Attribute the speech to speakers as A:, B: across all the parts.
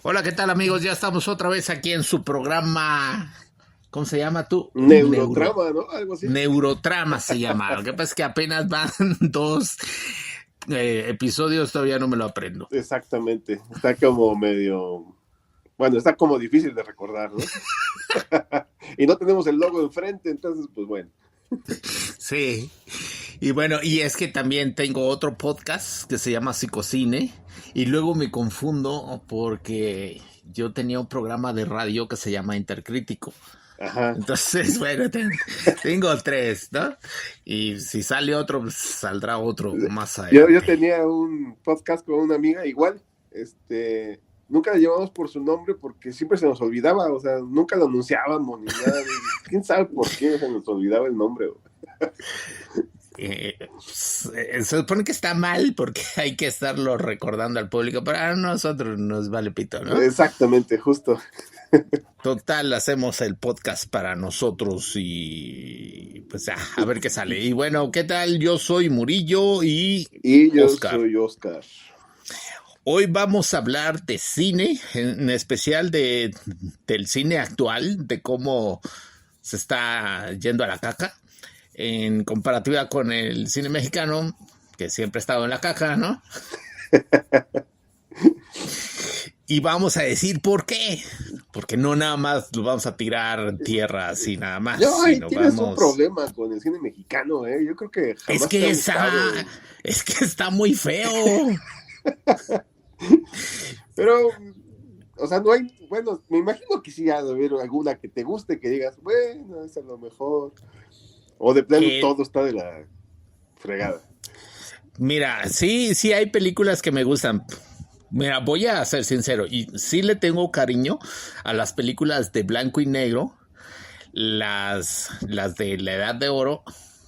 A: Hola, ¿qué tal amigos? Ya estamos otra vez aquí en su programa. ¿Cómo se llama tú?
B: Neurotrama, ¿no? Algo así.
A: Neurotrama se llama. Lo que pasa es que apenas van dos episodios, todavía no me lo aprendo.
B: Exactamente. Está como medio. Bueno, está como difícil de recordar, ¿no? Y no tenemos el logo enfrente, entonces, pues bueno.
A: Sí. Y bueno, y es que también tengo otro podcast que se llama Psicocine. Y luego me confundo porque yo tenía un programa de radio que se llama Intercrítico.
B: Ajá.
A: Entonces, bueno, tengo tres, ¿no? Y si sale otro, pues saldrá otro más
B: Yo
A: adelante.
B: tenía un podcast con una amiga, igual. Nunca le llevamos por su nombre porque siempre se nos olvidaba, o sea, nunca lo anunciábamos ni nada. ¿Quién sabe por qué se nos olvidaba el nombre?
A: Se supone que está mal porque hay que estarlo recordando al público, pero a nosotros nos vale pito, ¿no?
B: Exactamente, justo.
A: Total, hacemos el podcast para nosotros y pues a ver qué sale. Y bueno, ¿qué tal? Yo soy Murillo y
B: Y yo
A: Oscar.
B: soy Oscar.
A: Hoy vamos a hablar de cine, en especial del cine actual, de cómo se está yendo a la caca, en comparativa con el cine mexicano, que siempre ha estado en la caca, ¿no? Y vamos a decir por qué. Porque no nada más lo vamos a tirar tierra así nada más,
B: No, ahí
A: sino
B: tienes un
A: vamos...
B: problema con el cine mexicano, ¿eh? Yo creo que
A: Es
B: jamás te ha
A: que
B: gustado.
A: está muy feo.
B: Pero, o sea, no hay, bueno, me imagino que sí ha de haber alguna que te guste, que digas, bueno, es a lo mejor. O de plano
A: Eh,
B: todo está de la fregada.
A: Mira, sí hay películas que me gustan. Mira, voy a ser sincero, y sí le tengo cariño a las películas de blanco y negro, las de la Edad de Oro,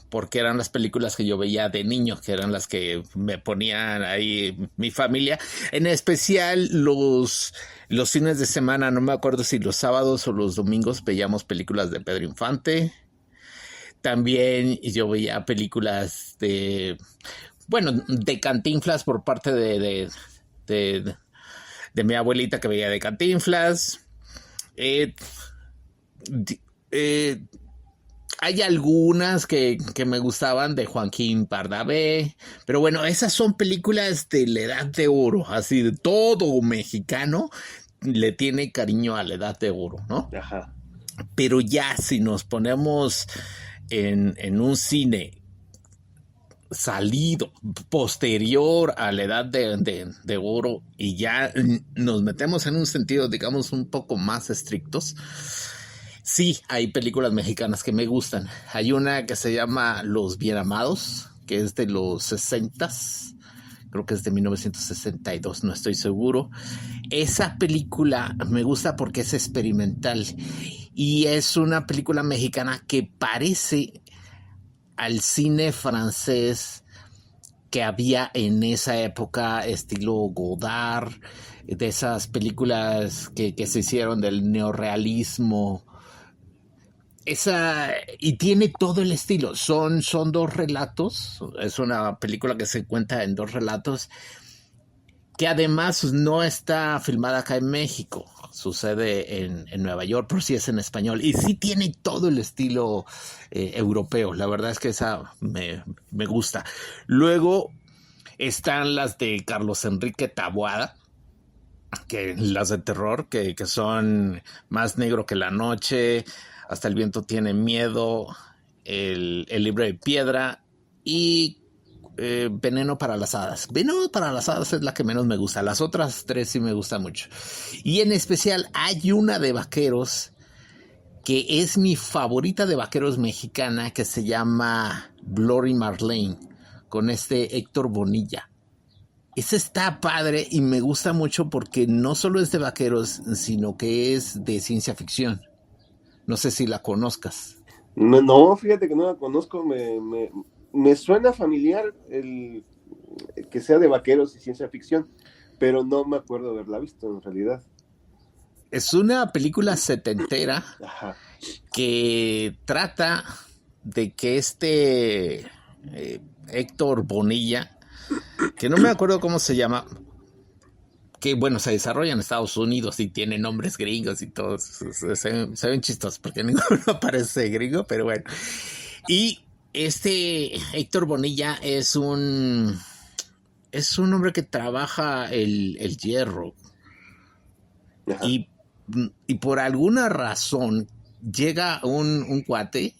A: porque eran las películas que yo veía de niño, que eran las que me ponían ahí mi familia, en especial los fines de semana, no me acuerdo si los sábados o los domingos veíamos películas de Pedro Infante. También yo veía películas de Cantinflas por parte de, de mi abuelita que veía de Cantinflas. Eh, eh, Hay algunas que me gustaban de Joaquín Pardavé, pero bueno, esas son películas de la Edad de Oro, así de todo mexicano le tiene cariño a la Edad de Oro, ¿no?
B: Ajá.
A: Pero ya si nos ponemos en un cine salido posterior a la edad de oro y ya nos metemos en un sentido, digamos, un poco más estrictos, sí, hay películas mexicanas que me gustan. Hay una que se llama Los Bien Amados, que es de los 60s, creo que es de 1962, no estoy seguro. Esa película me gusta porque es experimental y es una película mexicana que parece al cine francés que había en esa época, estilo Godard, de esas películas que se hicieron del neorrealismo. Y tiene todo el estilo. Son dos relatos. Es una película que se cuenta en dos relatos que además no está filmada acá en México. Sucede en Nueva York, pero sí es en español. Y sí tiene todo el estilo europeo. La verdad es que esa me gusta. Luego están las de Carlos Enrique Taboada, que las de terror, que son Más negro que la noche, Hasta el viento tiene miedo, el libro de piedra y Veneno para las hadas. Veneno para las hadas es la que menos me gusta. Las otras tres sí me gustan mucho. Y en especial hay una de vaqueros que es mi favorita de vaqueros mexicana, que se llama Bloody Marlene, con Héctor Bonilla. Esa está padre y me gusta mucho porque no solo es de vaqueros, sino que es de ciencia ficción. No sé si la conozcas.
B: No, no, fíjate que no la conozco. Me suena familiar el que sea de vaqueros y ciencia ficción, pero no me acuerdo de haberla visto en realidad.
A: Es una película setentera
B: Ajá.
A: que trata de que Héctor Bonilla, que no me acuerdo cómo se llama, que bueno, se desarrolla en Estados Unidos y tiene nombres gringos y todo. Se ven chistosos porque ninguno parece gringo, pero bueno. Y Héctor Bonilla es un hombre que trabaja el hierro.
B: Ajá.
A: Y por alguna razón llega un cuate,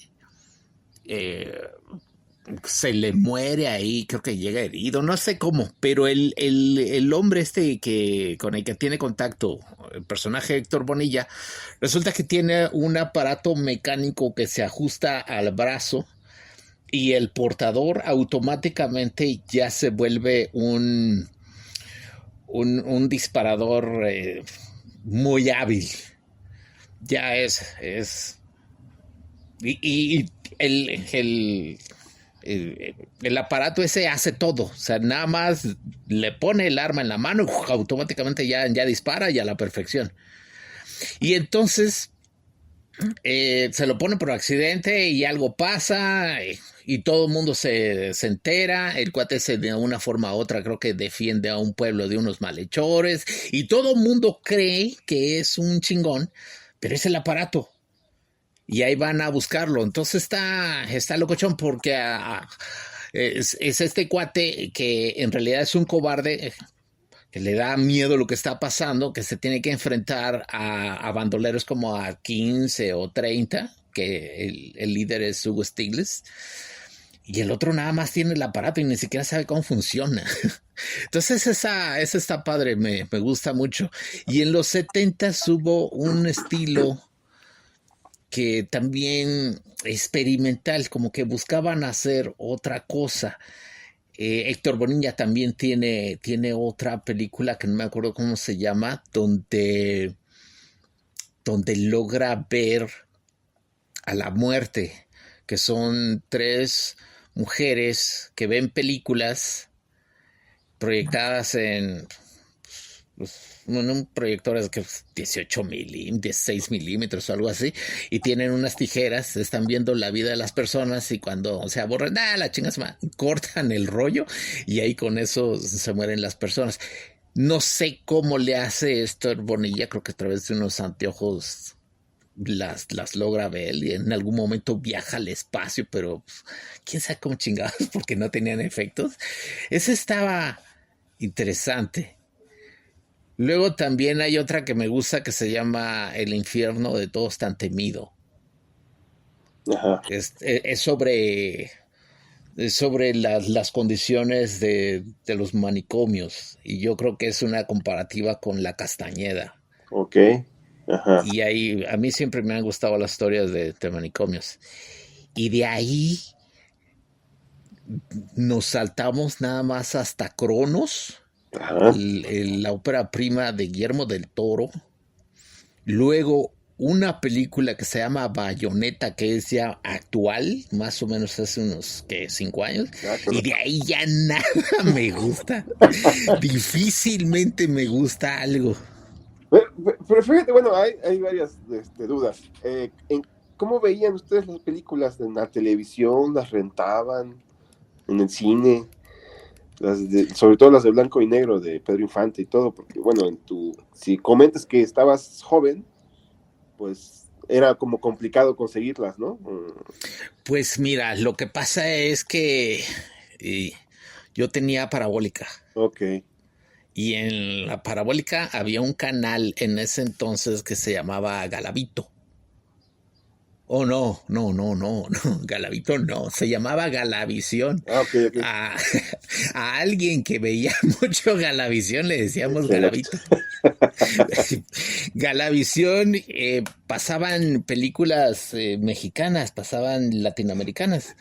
A: se le muere ahí, creo que llega herido, no sé cómo, pero el hombre con el que tiene contacto, el personaje Héctor Bonilla, resulta que tiene un aparato mecánico que se ajusta al brazo y el portador automáticamente ya se vuelve un disparador muy hábil. Ya y el aparato ese hace todo. O sea, nada más le pone el arma en la mano, automáticamente ya dispara y a la perfección. Y entonces se lo pone por accidente y algo pasa y todo el mundo se entera. El cuate de una forma u otra creo que defiende a un pueblo de unos malhechores y todo el mundo cree que es un chingón, pero es el aparato. Y ahí van a buscarlo. Entonces está locochón porque es este cuate que en realidad es un cobarde, que le da miedo lo que está pasando, que se tiene que enfrentar a bandoleros como a 15 o 30, que el líder es Hugo Stiglitz, y el otro nada más tiene el aparato y ni siquiera sabe cómo funciona. Entonces esa está padre, me gusta mucho. Y en los 70 hubo un estilo que también experimental, como que buscaban hacer otra cosa. Héctor Bonilla también tiene otra película que no me acuerdo cómo se llama, donde logra ver a la muerte, que son 3 mujeres que ven películas proyectadas en un proyector es que 18 milímetros, 16 milímetros o algo así, y tienen unas tijeras, están viendo la vida de las personas y cuando se aburren, la chingas, cortan el rollo y ahí con eso se mueren las personas. No sé cómo le hace esto Bonilla, creo que a través de unos anteojos las logra ver y en algún momento viaja al espacio, pero quién sabe cómo chingados porque no tenían efectos. Ese estaba interesante. Luego también hay otra que me gusta que se llama El infierno de todos tan temido.
B: Ajá.
A: Es sobre las condiciones de los manicomios y yo creo que es una comparativa con La Castañeda.
B: Ok. Ajá.
A: Y ahí a mí siempre me han gustado las historias de manicomios. Y de ahí nos saltamos nada más hasta Cronos. La ópera prima de Guillermo del Toro. Luego una película que se llama Bayonetta, que es ya actual, más o menos hace unos 5 años, y de ahí ya nada me gusta. Difícilmente me gusta algo.
B: Pero fíjate, bueno, hay varias dudas. ¿Cómo veían ustedes las películas en la televisión? ¿Las rentaban en el cine? Sobre todo las de blanco y negro de Pedro Infante y todo, porque bueno, si comentas que estabas joven, pues era como complicado conseguirlas, ¿no?
A: Pues mira, lo que pasa es que yo tenía parabólica.
B: Ok.
A: Y en la parabólica había un canal en ese entonces que se llamaba Galavito. Oh, no, Galavito no, se llamaba Galavisión.
B: Okay.
A: A alguien que veía mucho Galavisión le decíamos Galavito. Galavisión, pasaban películas mexicanas, pasaban latinoamericanas.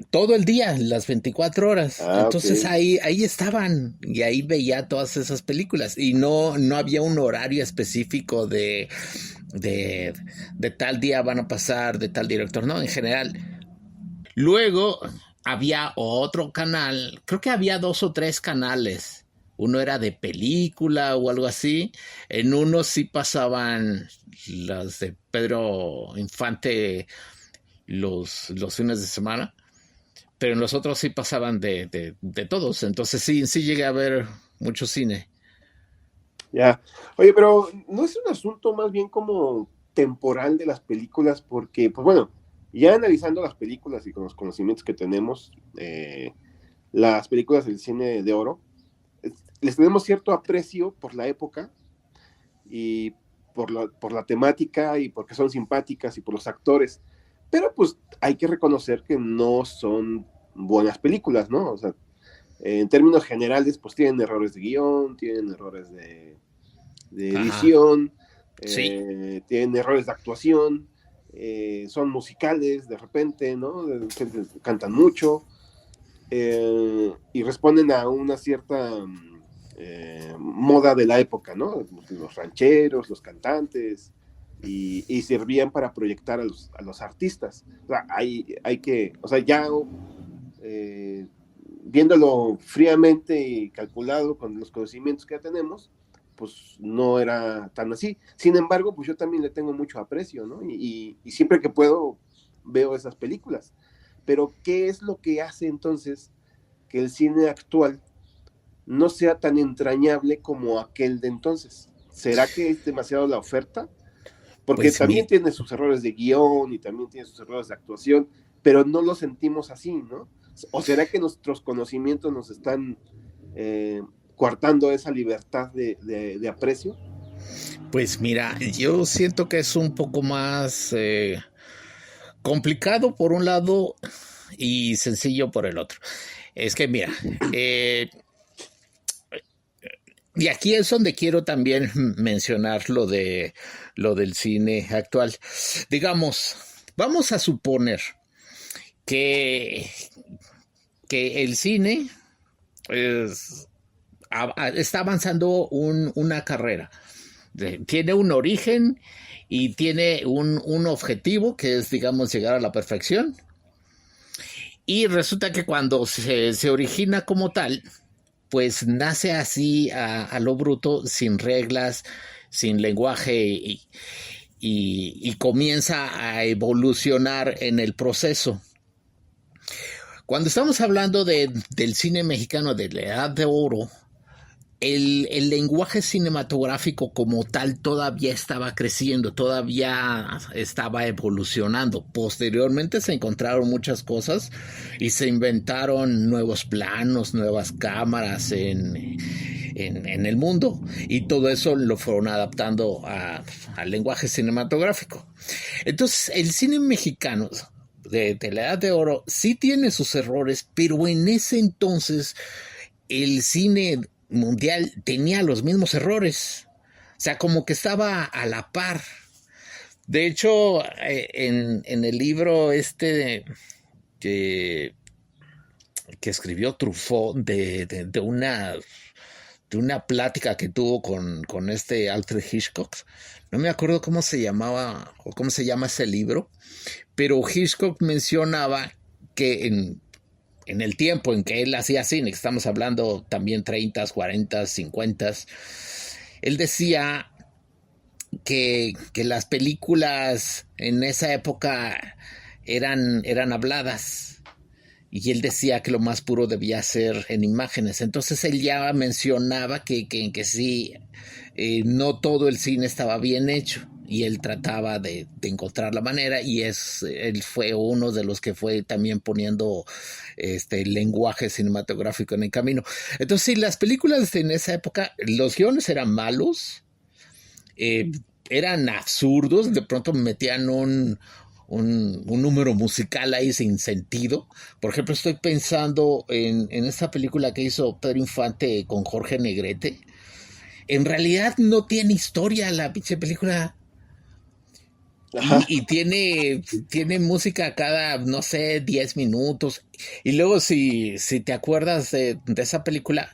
A: Todo el día, las 24 horas. Entonces okay. ahí estaban y ahí veía todas esas películas y no había un horario específico de tal día van a pasar, de tal director, no, en general. Luego había otro canal, creo que había 2 o 3 canales. Uno era de película o algo así. En uno sí pasaban las de Pedro Infante los fines de semana, pero en los otros sí pasaban de todos. Entonces sí llegué a ver mucho cine.
B: Ya. Oye, pero ¿no es un asunto más bien como temporal de las películas? Porque, pues bueno, ya analizando las películas y con los conocimientos que tenemos, las películas del cine de oro, les tenemos cierto aprecio por la época y por la temática y porque son simpáticas y por los actores, pero pues hay que reconocer que no son buenas películas, ¿no? O sea, en términos generales, pues tienen errores de guión, tienen errores de
A: Ajá,
B: edición,
A: sí.
B: tienen errores de actuación, son musicales de repente, ¿no? De repente cantan mucho, y responden a una cierta moda de la época, ¿no? Los rancheros, los cantantes, y servían para proyectar a los artistas. O sea, hay que, o sea, ya eh, viéndolo fríamente y calculado con los conocimientos que ya tenemos, pues no era tan así. Sin embargo, pues yo también le tengo mucho aprecio, ¿no? Y siempre que puedo veo esas películas. Pero, ¿qué es lo que hace entonces que el cine actual no sea tan entrañable como aquel de entonces? ¿Será que es demasiado la oferta? Porque
A: Pues
B: también
A: mi,
B: tiene sus errores de guión y también tiene sus errores de actuación, pero no lo sentimos así, ¿no? ¿O será que nuestros conocimientos nos están eh, coartando esa libertad de aprecio?
A: pues mira, yo siento que es un poco más complicado por un lado y sencillo por el otro. Es que mira, y aquí es donde quiero también mencionar lo del cine actual. Digamos, vamos a suponer que, que el cine es, está avanzando una carrera. Tiene un origen y tiene un objetivo que es, digamos, llegar a la perfección. Y resulta que cuando se origina como tal, pues nace así a lo bruto, sin reglas, sin lenguaje y comienza a evolucionar en el proceso. Cuando estamos hablando del cine mexicano de la Edad de Oro, el lenguaje cinematográfico como tal todavía estaba creciendo, todavía estaba evolucionando. Posteriormente se encontraron muchas cosas y se inventaron nuevos planos, nuevas cámaras en el mundo, y todo eso lo fueron adaptando al lenguaje cinematográfico. Entonces, el cine mexicano de la Edad de Oro sí tiene sus errores, pero en ese entonces el cine mundial tenía los mismos errores. O sea, como que estaba a la par. De hecho, en el libro que, que escribió Truffaut de una plática que tuvo con este Alfred Hitchcock, no me acuerdo cómo se llamaba o cómo se llama ese libro, pero Hitchcock mencionaba que en el tiempo en que él hacía cine, que estamos hablando también 30, 40, 50, él decía que las películas en esa época eran habladas, y él decía que lo más puro debía ser en imágenes. Entonces él ya mencionaba que sí, no todo el cine estaba bien hecho, y él trataba de encontrar la manera, y él fue uno de los que fue también poniendo el lenguaje cinematográfico en el camino. Entonces sí, las películas en esa época, los guiones eran malos, eh, eran absurdos, de pronto metían un número musical ahí sin sentido. Por ejemplo, estoy pensando en esta película que hizo Pedro Infante con Jorge Negrete. En realidad no tiene historia la pinche película.
B: Ajá.
A: Y tiene música cada, no sé, 10 minutos. Y luego si te acuerdas de esa película,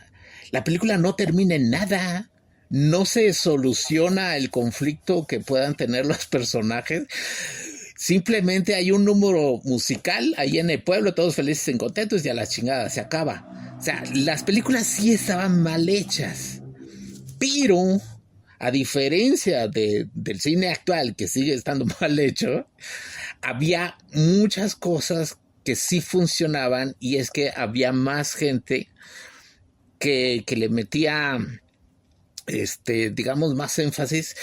A: la película no termina en nada. No se soluciona el conflicto que puedan tener los personajes. Simplemente hay un número musical ahí en el pueblo, todos felices y contentos, y a la chingada se acaba. O sea, las películas sí estaban mal hechas, pero a diferencia del cine actual, que sigue estando mal hecho, había muchas cosas que sí funcionaban, y es que había más gente que le metía, digamos, más énfasis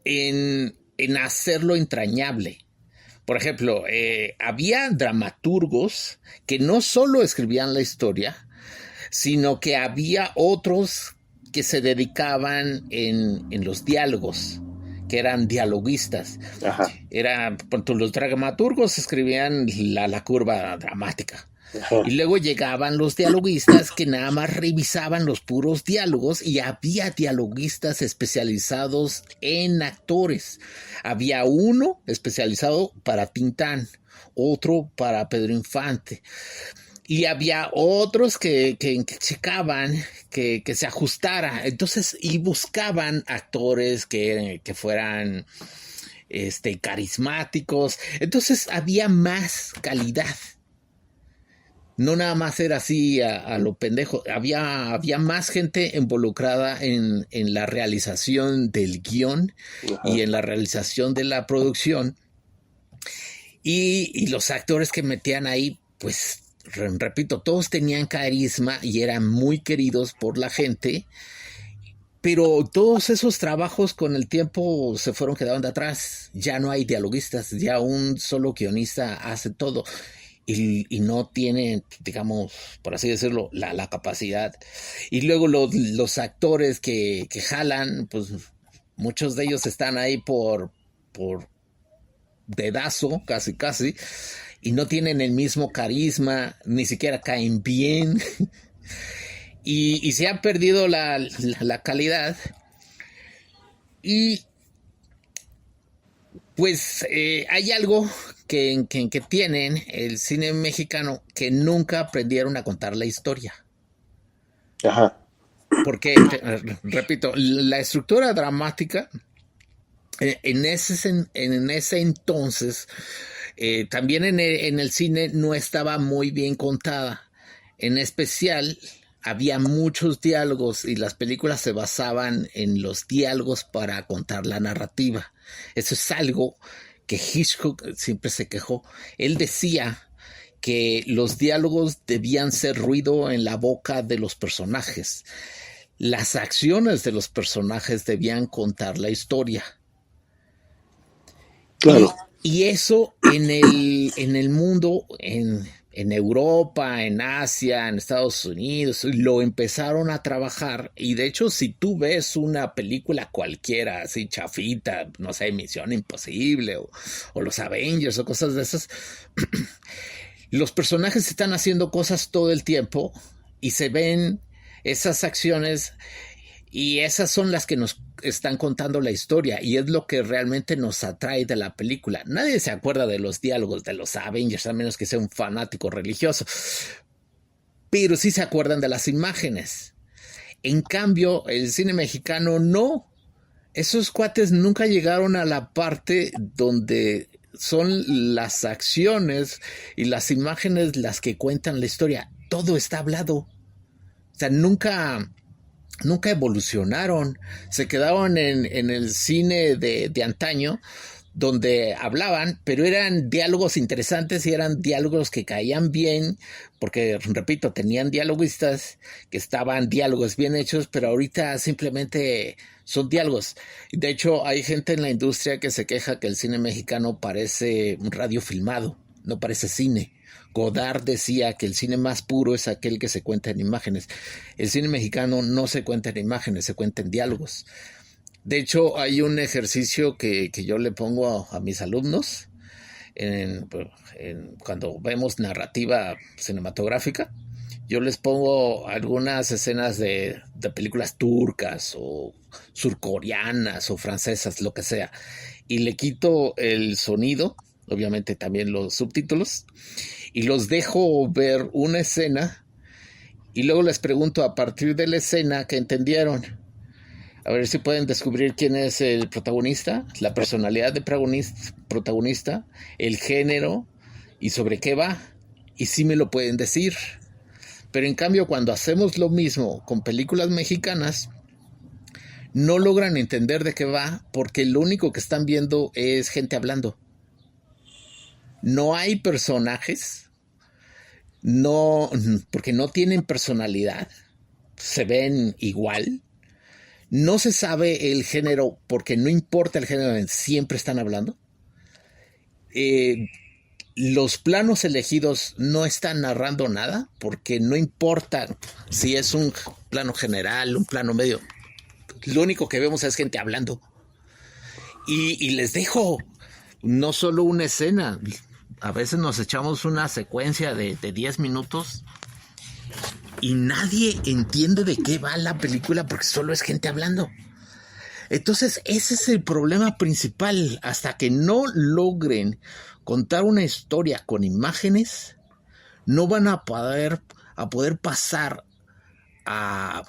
A: en hacerlo entrañable. Por ejemplo, había dramaturgos que no solo escribían la historia, sino que había otros que se dedicaban en los diálogos, que eran dialoguistas.
B: Ajá.
A: Los dramaturgos escribían la curva dramática.
B: Ajá.
A: Y luego llegaban los dialoguistas que nada más revisaban los puros diálogos, y había dialoguistas especializados en actores. Había uno especializado para Tintán, otro para Pedro Infante. Y había otros que checaban que se ajustara. Entonces, y buscaban actores que fueran carismáticos. Entonces había más calidad. No nada más era así a lo pendejo. Había más gente involucrada en la realización del guión.
B: Ajá.
A: Y en la realización de la producción. Y los actores que metían ahí, pues, repito, todos tenían carisma y eran muy queridos por la gente. Pero todos esos trabajos con el tiempo se fueron quedando atrás. Ya no hay dialoguistas, ya un solo guionista hace todo. Y no tiene, digamos, por así decirlo, la capacidad. Y luego los actores que jalan, pues muchos de ellos están ahí por dedazo, casi, y no tienen el mismo carisma, ni siquiera caen bien. Y se ha perdido la calidad. Y pues hay algo que tienen el cine mexicano, que nunca aprendieron a contar la historia.
B: Ajá.
A: Porque, repito, la estructura dramática en ese entonces, también en el cine no estaba muy bien contada. En especial, había muchos diálogos y las películas se basaban en los diálogos para contar la narrativa. Eso es algo que Hitchcock siempre se quejó. Él decía que los diálogos debían ser ruido en la boca de los personajes. Las acciones de los personajes debían contar la historia.
B: Claro.
A: Y eso en el mundo, en Europa, en Asia, en Estados Unidos, lo empezaron a trabajar. Y de hecho, si tú ves una película cualquiera, así chafita, no sé, Misión Imposible o los Avengers o cosas de esas, los personajes están haciendo cosas todo el tiempo y se ven esas acciones, y esas son las que nos están contando la historia, y es lo que realmente nos atrae de la película. Nadie se acuerda de los diálogos de los Avengers, a menos que sea un fanático religioso, pero sí se acuerdan de las imágenes. En cambio, el cine mexicano no. Esos cuates nunca llegaron a la parte donde son las acciones y las imágenes las que cuentan la historia. Todo está hablado. O sea, nunca evolucionaron. Se quedaron en el cine de antaño, donde hablaban, pero eran diálogos interesantes y eran diálogos que caían bien, porque, repito, tenían dialoguistas que estaban diálogos bien hechos, pero ahorita simplemente son diálogos. De hecho, hay gente en la industria que se queja que el cine mexicano parece un radio filmado, no parece cine. Godard decía que el cine más puro es aquel que se cuenta en imágenes. El cine mexicano no se cuenta en imágenes, se cuenta en diálogos. De hecho, hay un ejercicio que yo le pongo a mis alumnos cuando vemos narrativa cinematográfica. Yo les pongo algunas escenas de películas turcas o surcoreanas o francesas, lo que sea, y le quito el sonido, obviamente también los subtítulos, y los dejo ver una escena, y luego les pregunto a partir de la escena que entendieron. A ver si pueden descubrir quién es el protagonista, la personalidad de protagonista, el género y sobre qué va. Y sí me lo pueden decir. Pero en cambio, cuando hacemos lo mismo con películas mexicanas, no logran entender de qué va, porque lo único que están viendo es gente hablando. No hay personajes, no, porque no tienen personalidad. se ven igual. No se sabe el género porque no importa el género, siempre están hablando. Los planos elegidos no están narrando nada porque no importa si es un plano general, un plano medio. Lo único que vemos es gente hablando. Y les dejo no solo una escena. A veces nos echamos una secuencia de 10 minutos y nadie entiende de qué va la película porque solo es gente hablando. Entonces ese es el problema principal. Hasta que no logren contar una historia con imágenes, no van a poder pasar a,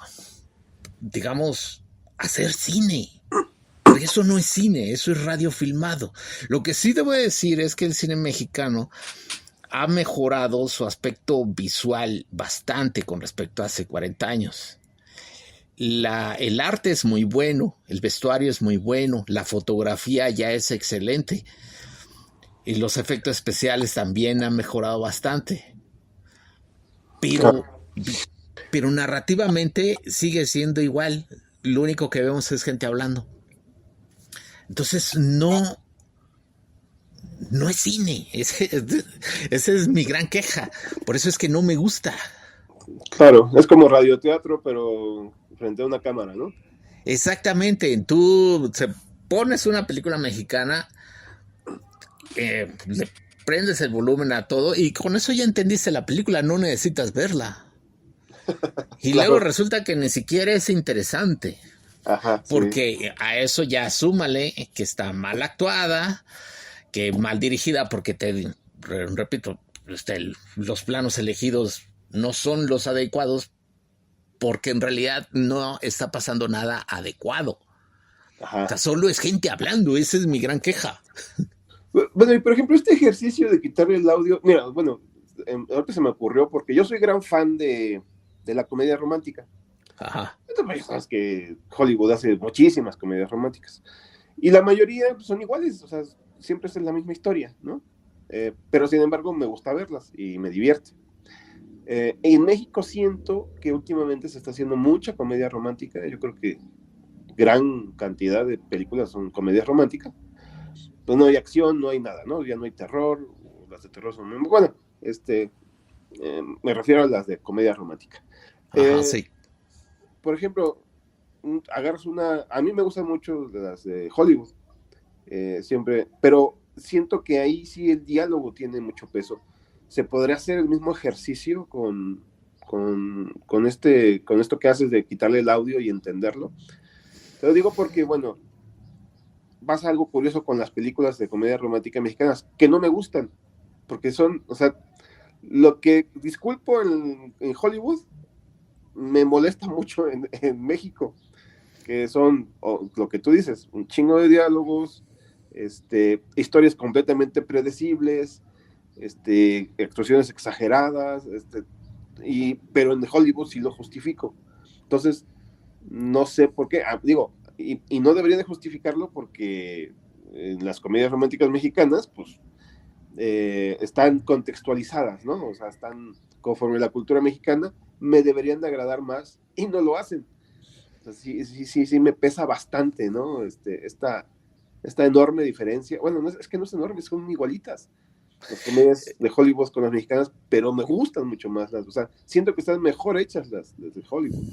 A: digamos, hacer cine. Porque eso no es cine, eso es radio filmado. Lo que sí debo decir es que el cine mexicano ha mejorado su aspecto visual bastante con respecto a hace 40 años. El arte es muy bueno, el vestuario es muy bueno, la fotografía ya es excelente y los efectos especiales también han mejorado bastante. Pero narrativamente sigue siendo igual. Lo único que vemos es gente hablando. Entonces no es cine. Esa es mi gran queja. Por eso es que no me gusta.
B: Claro, es como radioteatro, pero frente a una cámara, ¿no?
A: Exactamente. Tú pones una película mexicana, le prendes el volumen a todo y con eso ya entendiste la película, no necesitas verla. Y claro, luego resulta que ni siquiera es interesante.
B: Ajá,
A: porque
B: sí.
A: A eso ya súmale que está mal actuada, que mal dirigida, porque repito, los planos elegidos no son los adecuados, porque en realidad no está pasando nada adecuado. Ajá. O sea, solo es gente hablando, esa es mi gran queja.
B: Bueno, y por ejemplo, este ejercicio de quitarle el audio, mira, bueno, ahorita se me ocurrió porque yo soy gran fan de la comedia romántica.
A: Ajá.
B: Entonces, sabes que Hollywood hace muchísimas comedias románticas y la mayoría pues, son iguales, o sea, siempre es la misma historia, ¿no? Pero sin embargo me gusta verlas y me divierte. En México siento que últimamente se está haciendo mucha comedia romántica. Yo creo que gran cantidad de películas son comedias románticas. Pues no hay acción, no hay nada, ¿no? Ya no hay terror. Las de terror son muy... Bueno, me refiero a las de comedia romántica.
A: Ajá, sí.
B: Por ejemplo, agarras una... A mí me gustan mucho las de Hollywood. Siempre... Pero siento que ahí sí el diálogo tiene mucho peso. Se podría hacer el mismo ejercicio con esto que haces de quitarle el audio y entenderlo. Te lo digo porque, bueno, pasa algo curioso con las películas de comedia romántica mexicanas, que no me gustan, porque son, o sea, lo que disculpo en Hollywood, me molesta mucho en México, que son, lo que tú dices, un chingo de diálogos, historias completamente predecibles, actuaciones exageradas, pero en Hollywood sí lo justifico. Entonces, no sé por qué, digo, y no debería de justificarlo porque en las comedias románticas mexicanas, pues, están contextualizadas, ¿no? O sea, están conforme a la cultura mexicana, me deberían de agradar más y no lo hacen. O sea, sí me pesa bastante, ¿no? Esta enorme diferencia. Bueno, es que no es enorme, son igualitas las comedias de Hollywood con las mexicanas, pero me gustan mucho más o sea, siento que están mejor hechas las de Hollywood.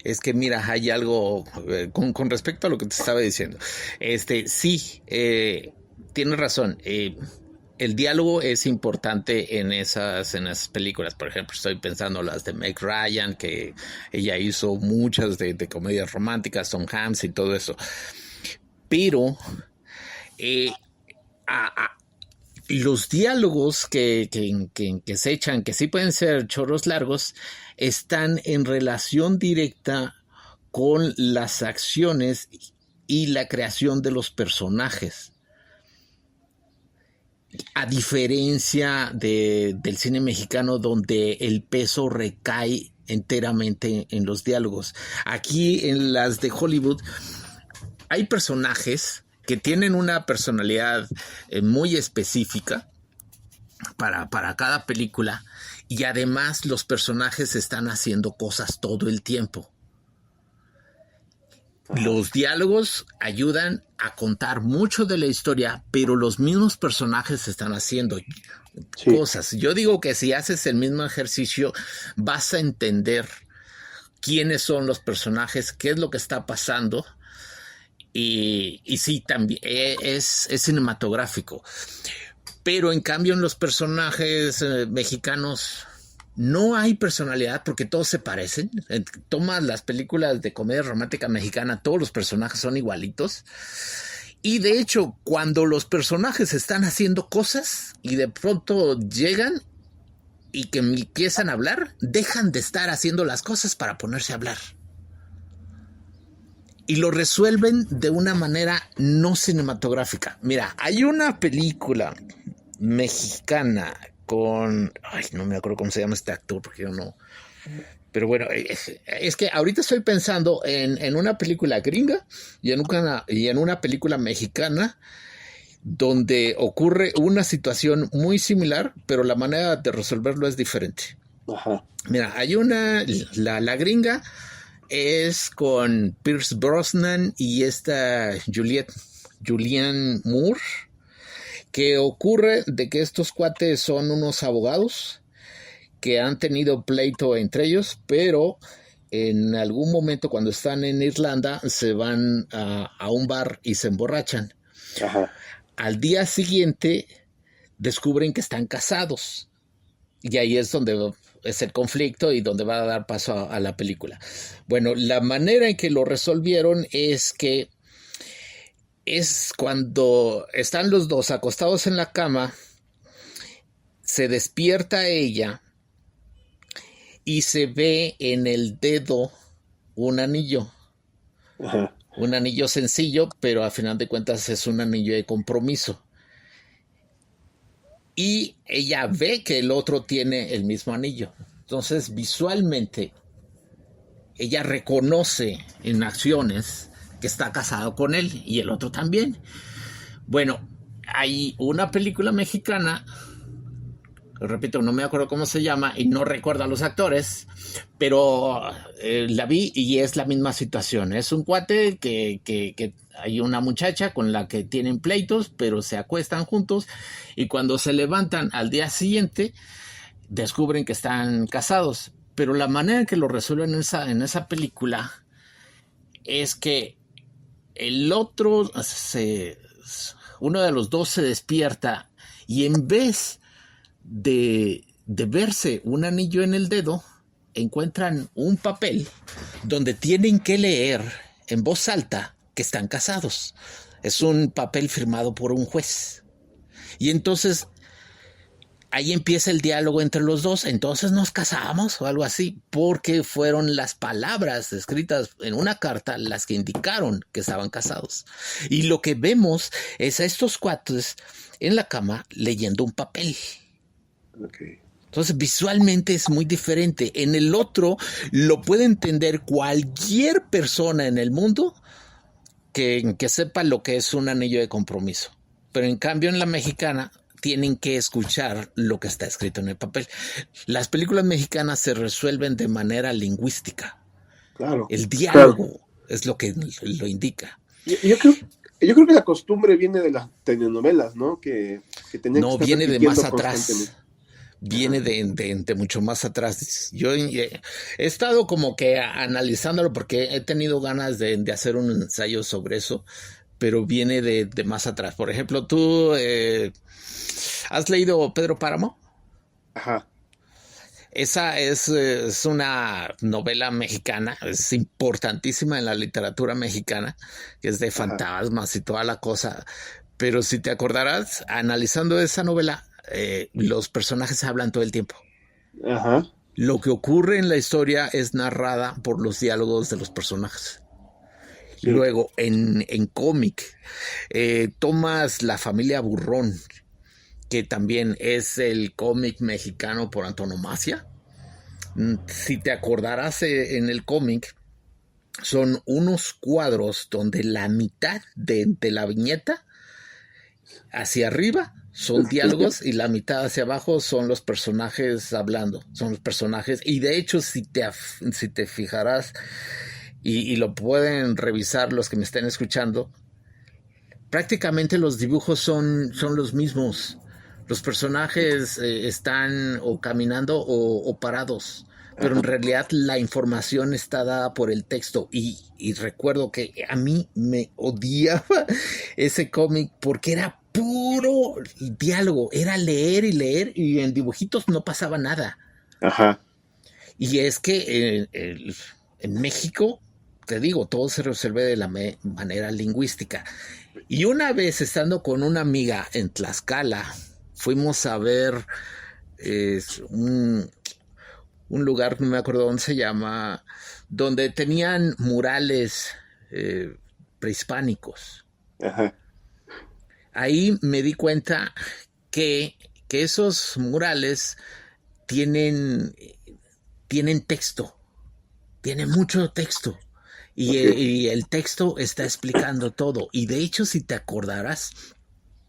A: Es que mira, hay algo con respecto a lo que te estaba diciendo. Sí, tienes razón. El diálogo es importante en esas películas. Por ejemplo, estoy pensando las de Meg Ryan, que ella hizo muchas de comedias románticas, Tom Hanks y todo eso. Pero los diálogos que se echan, que sí pueden ser chorros largos, están en relación directa con las acciones y la creación de los personajes. A diferencia del cine mexicano, donde el peso recae enteramente en los diálogos. Aquí en las de Hollywood hay personajes que tienen una personalidad muy específica para cada película Y además los personajes están haciendo cosas todo el tiempo. Los diálogos ayudan a contar mucho de la historia, pero los mismos personajes están haciendo cosas. Yo digo que si haces el mismo ejercicio, vas a entender quiénes son los personajes, qué es lo que está pasando. Y sí, también es cinematográfico. Pero en cambio en los personajes mexicanos no hay personalidad porque todos se parecen. Tomas las películas de comedia romántica mexicana, todos los personajes son igualitos. Y de hecho, cuando los personajes están haciendo cosas y de pronto llegan y que empiezan a hablar, dejan de estar haciendo las cosas para ponerse a hablar. Y lo resuelven de una manera no cinematográfica. Mira, hay una película mexicana con... Ay, no me acuerdo cómo se llama este actor, porque yo no... Pero bueno, es que ahorita estoy pensando en una película gringa y en una película mexicana donde ocurre una situación muy similar, pero la manera de resolverlo es diferente.
B: Ajá.
A: Mira, hay una... La gringa es con Pierce Brosnan y esta Julianne Moore, que ocurre de que estos cuates son unos abogados que han tenido pleito entre ellos, pero en algún momento cuando están en Irlanda se van a un bar y se emborrachan.
B: Ajá.
A: Al día siguiente descubren que están casados y ahí es donde es el conflicto y donde va a dar paso a la película. Bueno, la manera en que lo resolvieron es que es cuando están los dos acostados en la cama, se despierta ella y se ve en el dedo un anillo.
B: Ajá.
A: Un anillo sencillo, pero a final de cuentas es un anillo de compromiso. Y ella ve que el otro tiene el mismo anillo. Entonces, visualmente, ella reconoce en acciones que está casado con él y el otro también. Bueno, hay una película mexicana, repito, no me acuerdo cómo se llama y no recuerdo a los actores, pero la vi y es la misma situación. Es un cuate que hay una muchacha con la que tienen pleitos, pero se acuestan juntos y cuando se levantan al día siguiente descubren que están casados. Pero la manera en que lo resuelven en esa película es que el otro, uno de los dos se despierta y en vez de verse un anillo en el dedo, encuentran un papel donde tienen que leer en voz alta que están casados. Es un papel firmado por un juez. Y entonces ahí empieza el diálogo entre los dos. Entonces nos casamos o algo así, porque fueron las palabras escritas en una carta las que indicaron que estaban casados. Y lo que vemos es a estos cuates en la cama leyendo un papel.
B: Okay.
A: Entonces visualmente es muy diferente. En el otro lo puede entender cualquier persona en el mundo que sepa lo que es un anillo de compromiso. Pero en cambio en la mexicana tienen que escuchar lo que está escrito en el papel. Las películas mexicanas se resuelven de manera lingüística.
B: Claro.
A: El diálogo es lo que lo indica.
B: Yo creo que la costumbre viene de las telenovelas, ¿no? Que tenían
A: no,
B: que estar
A: viene de más atrás.
B: Constantemente.
A: Viene de mucho más atrás. Yo he estado como que analizándolo porque he tenido ganas de hacer un ensayo sobre eso, pero viene de más atrás. Por ejemplo, ¿tú has leído Pedro Páramo?
B: Ajá.
A: Esa es una novela mexicana, es importantísima en la literatura mexicana, que es de fantasmas y toda la cosa. Pero si te acordarás, analizando esa novela, los personajes hablan todo el tiempo.
B: Ajá.
A: Lo que ocurre en la historia es narrada por los diálogos de los personajes. Sí. Luego, en cómic, tomas La Familia Burrón, que también es el cómic mexicano por antonomasia. Si te acordarás, en el cómic son unos cuadros donde la mitad de la viñeta hacia arriba son diálogos y la mitad hacia abajo son los personajes hablando, son los personajes. Y de hecho, si te fijarás, y lo pueden revisar los que me estén escuchando, prácticamente los dibujos son los mismos. Los personajes están o caminando o parados, pero en realidad la información está dada por el texto. Y recuerdo que a mí me odiaba ese cómic porque era puro diálogo, era leer y en dibujitos no pasaba nada.
B: Ajá.
A: Y es que en México, te digo, todo se resuelve de la manera lingüística. Y una vez estando con una amiga en Tlaxcala, fuimos a ver un lugar, no me acuerdo dónde se llama, donde tenían murales prehispánicos.
B: Ajá.
A: Ahí me di cuenta que esos murales tienen texto, tienen mucho texto. Y el texto está explicando todo. Y de hecho, si te acordarás,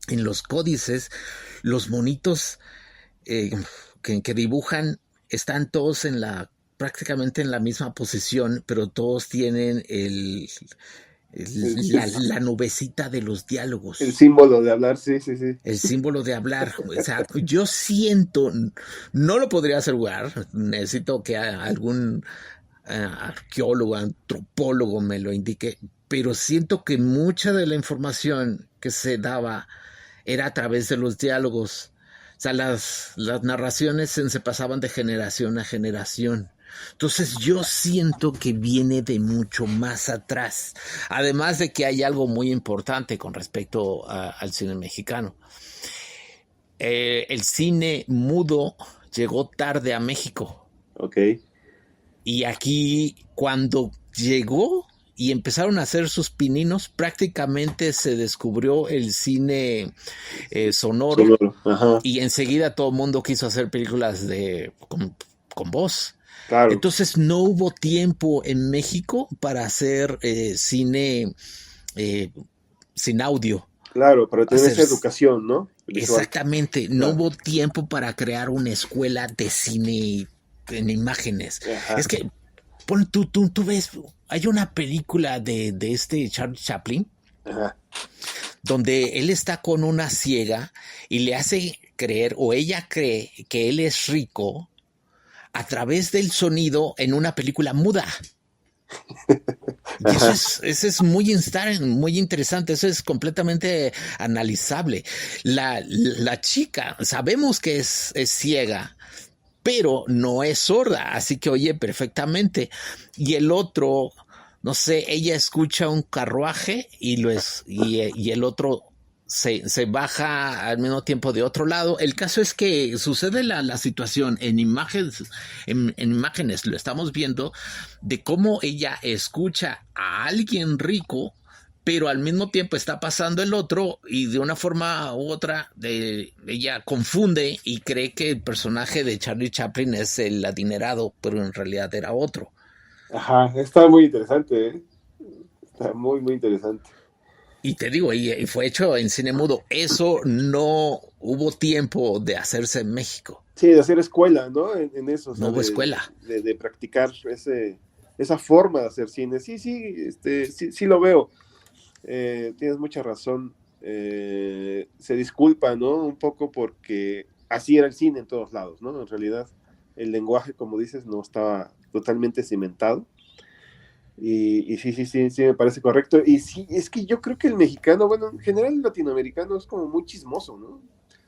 A: en los códices, los monitos que dibujan están todos prácticamente en la misma posición, pero todos tienen la nubecita de los diálogos.
B: El símbolo de hablar, sí.
A: El símbolo de hablar. O sea, yo siento, no lo podría asegurar, necesito que algún arqueólogo, antropólogo me lo indique, pero siento que mucha de la información que se daba era a través de los diálogos. O sea, las narraciones se pasaban de generación a generación. Entonces yo siento que viene de mucho más atrás. Además de que hay algo muy importante con respecto al cine mexicano. El cine mudo llegó tarde a México.
B: Ok.
A: Y aquí, cuando llegó y empezaron a hacer sus pininos, prácticamente se descubrió el cine sonoro.
B: Ajá.
A: Y enseguida todo el mundo quiso hacer películas con voz.
B: Claro.
A: Entonces no hubo tiempo en México para hacer cine sin audio.
B: Claro, para tener esa educación, ¿no? Visual.
A: Exactamente, no hubo tiempo para crear una escuela de cine en imágenes. Ajá. Es que tú ves, hay una película de este Charlie Chaplin. Ajá. Donde él está con una ciega y le hace creer, o ella cree, que él es rico a través del sonido en una película muda. Y eso es muy interesante, eso es completamente analizable. La chica, sabemos que es ciega, pero no es sorda, así que oye perfectamente. Y el otro, no sé, ella escucha un carruaje y el otro se baja al mismo tiempo de otro lado. El caso es que sucede la situación en imágenes, en imágenes lo estamos viendo, de cómo ella escucha a alguien rico, pero al mismo tiempo está pasando el otro y de una forma u otra ella confunde y cree que el personaje de Charlie Chaplin es el adinerado, pero en realidad era otro.
B: Ajá, está muy interesante, ¿eh? Está muy, muy interesante.
A: Y te digo, y fue hecho en cine mudo. Eso no hubo tiempo de hacerse en México.
B: Sí, de hacer escuela, ¿no? En eso.
A: No hubo escuela.
B: De practicar esa forma de hacer cine. Sí lo veo. Tienes mucha razón. Se disculpa, ¿no? Un poco porque así era el cine en todos lados, ¿no? En realidad, el lenguaje, como dices, no estaba totalmente cimentado. Y sí, me parece correcto. Y sí, es que yo creo que el mexicano, bueno, en general el latinoamericano es como muy chismoso, ¿no?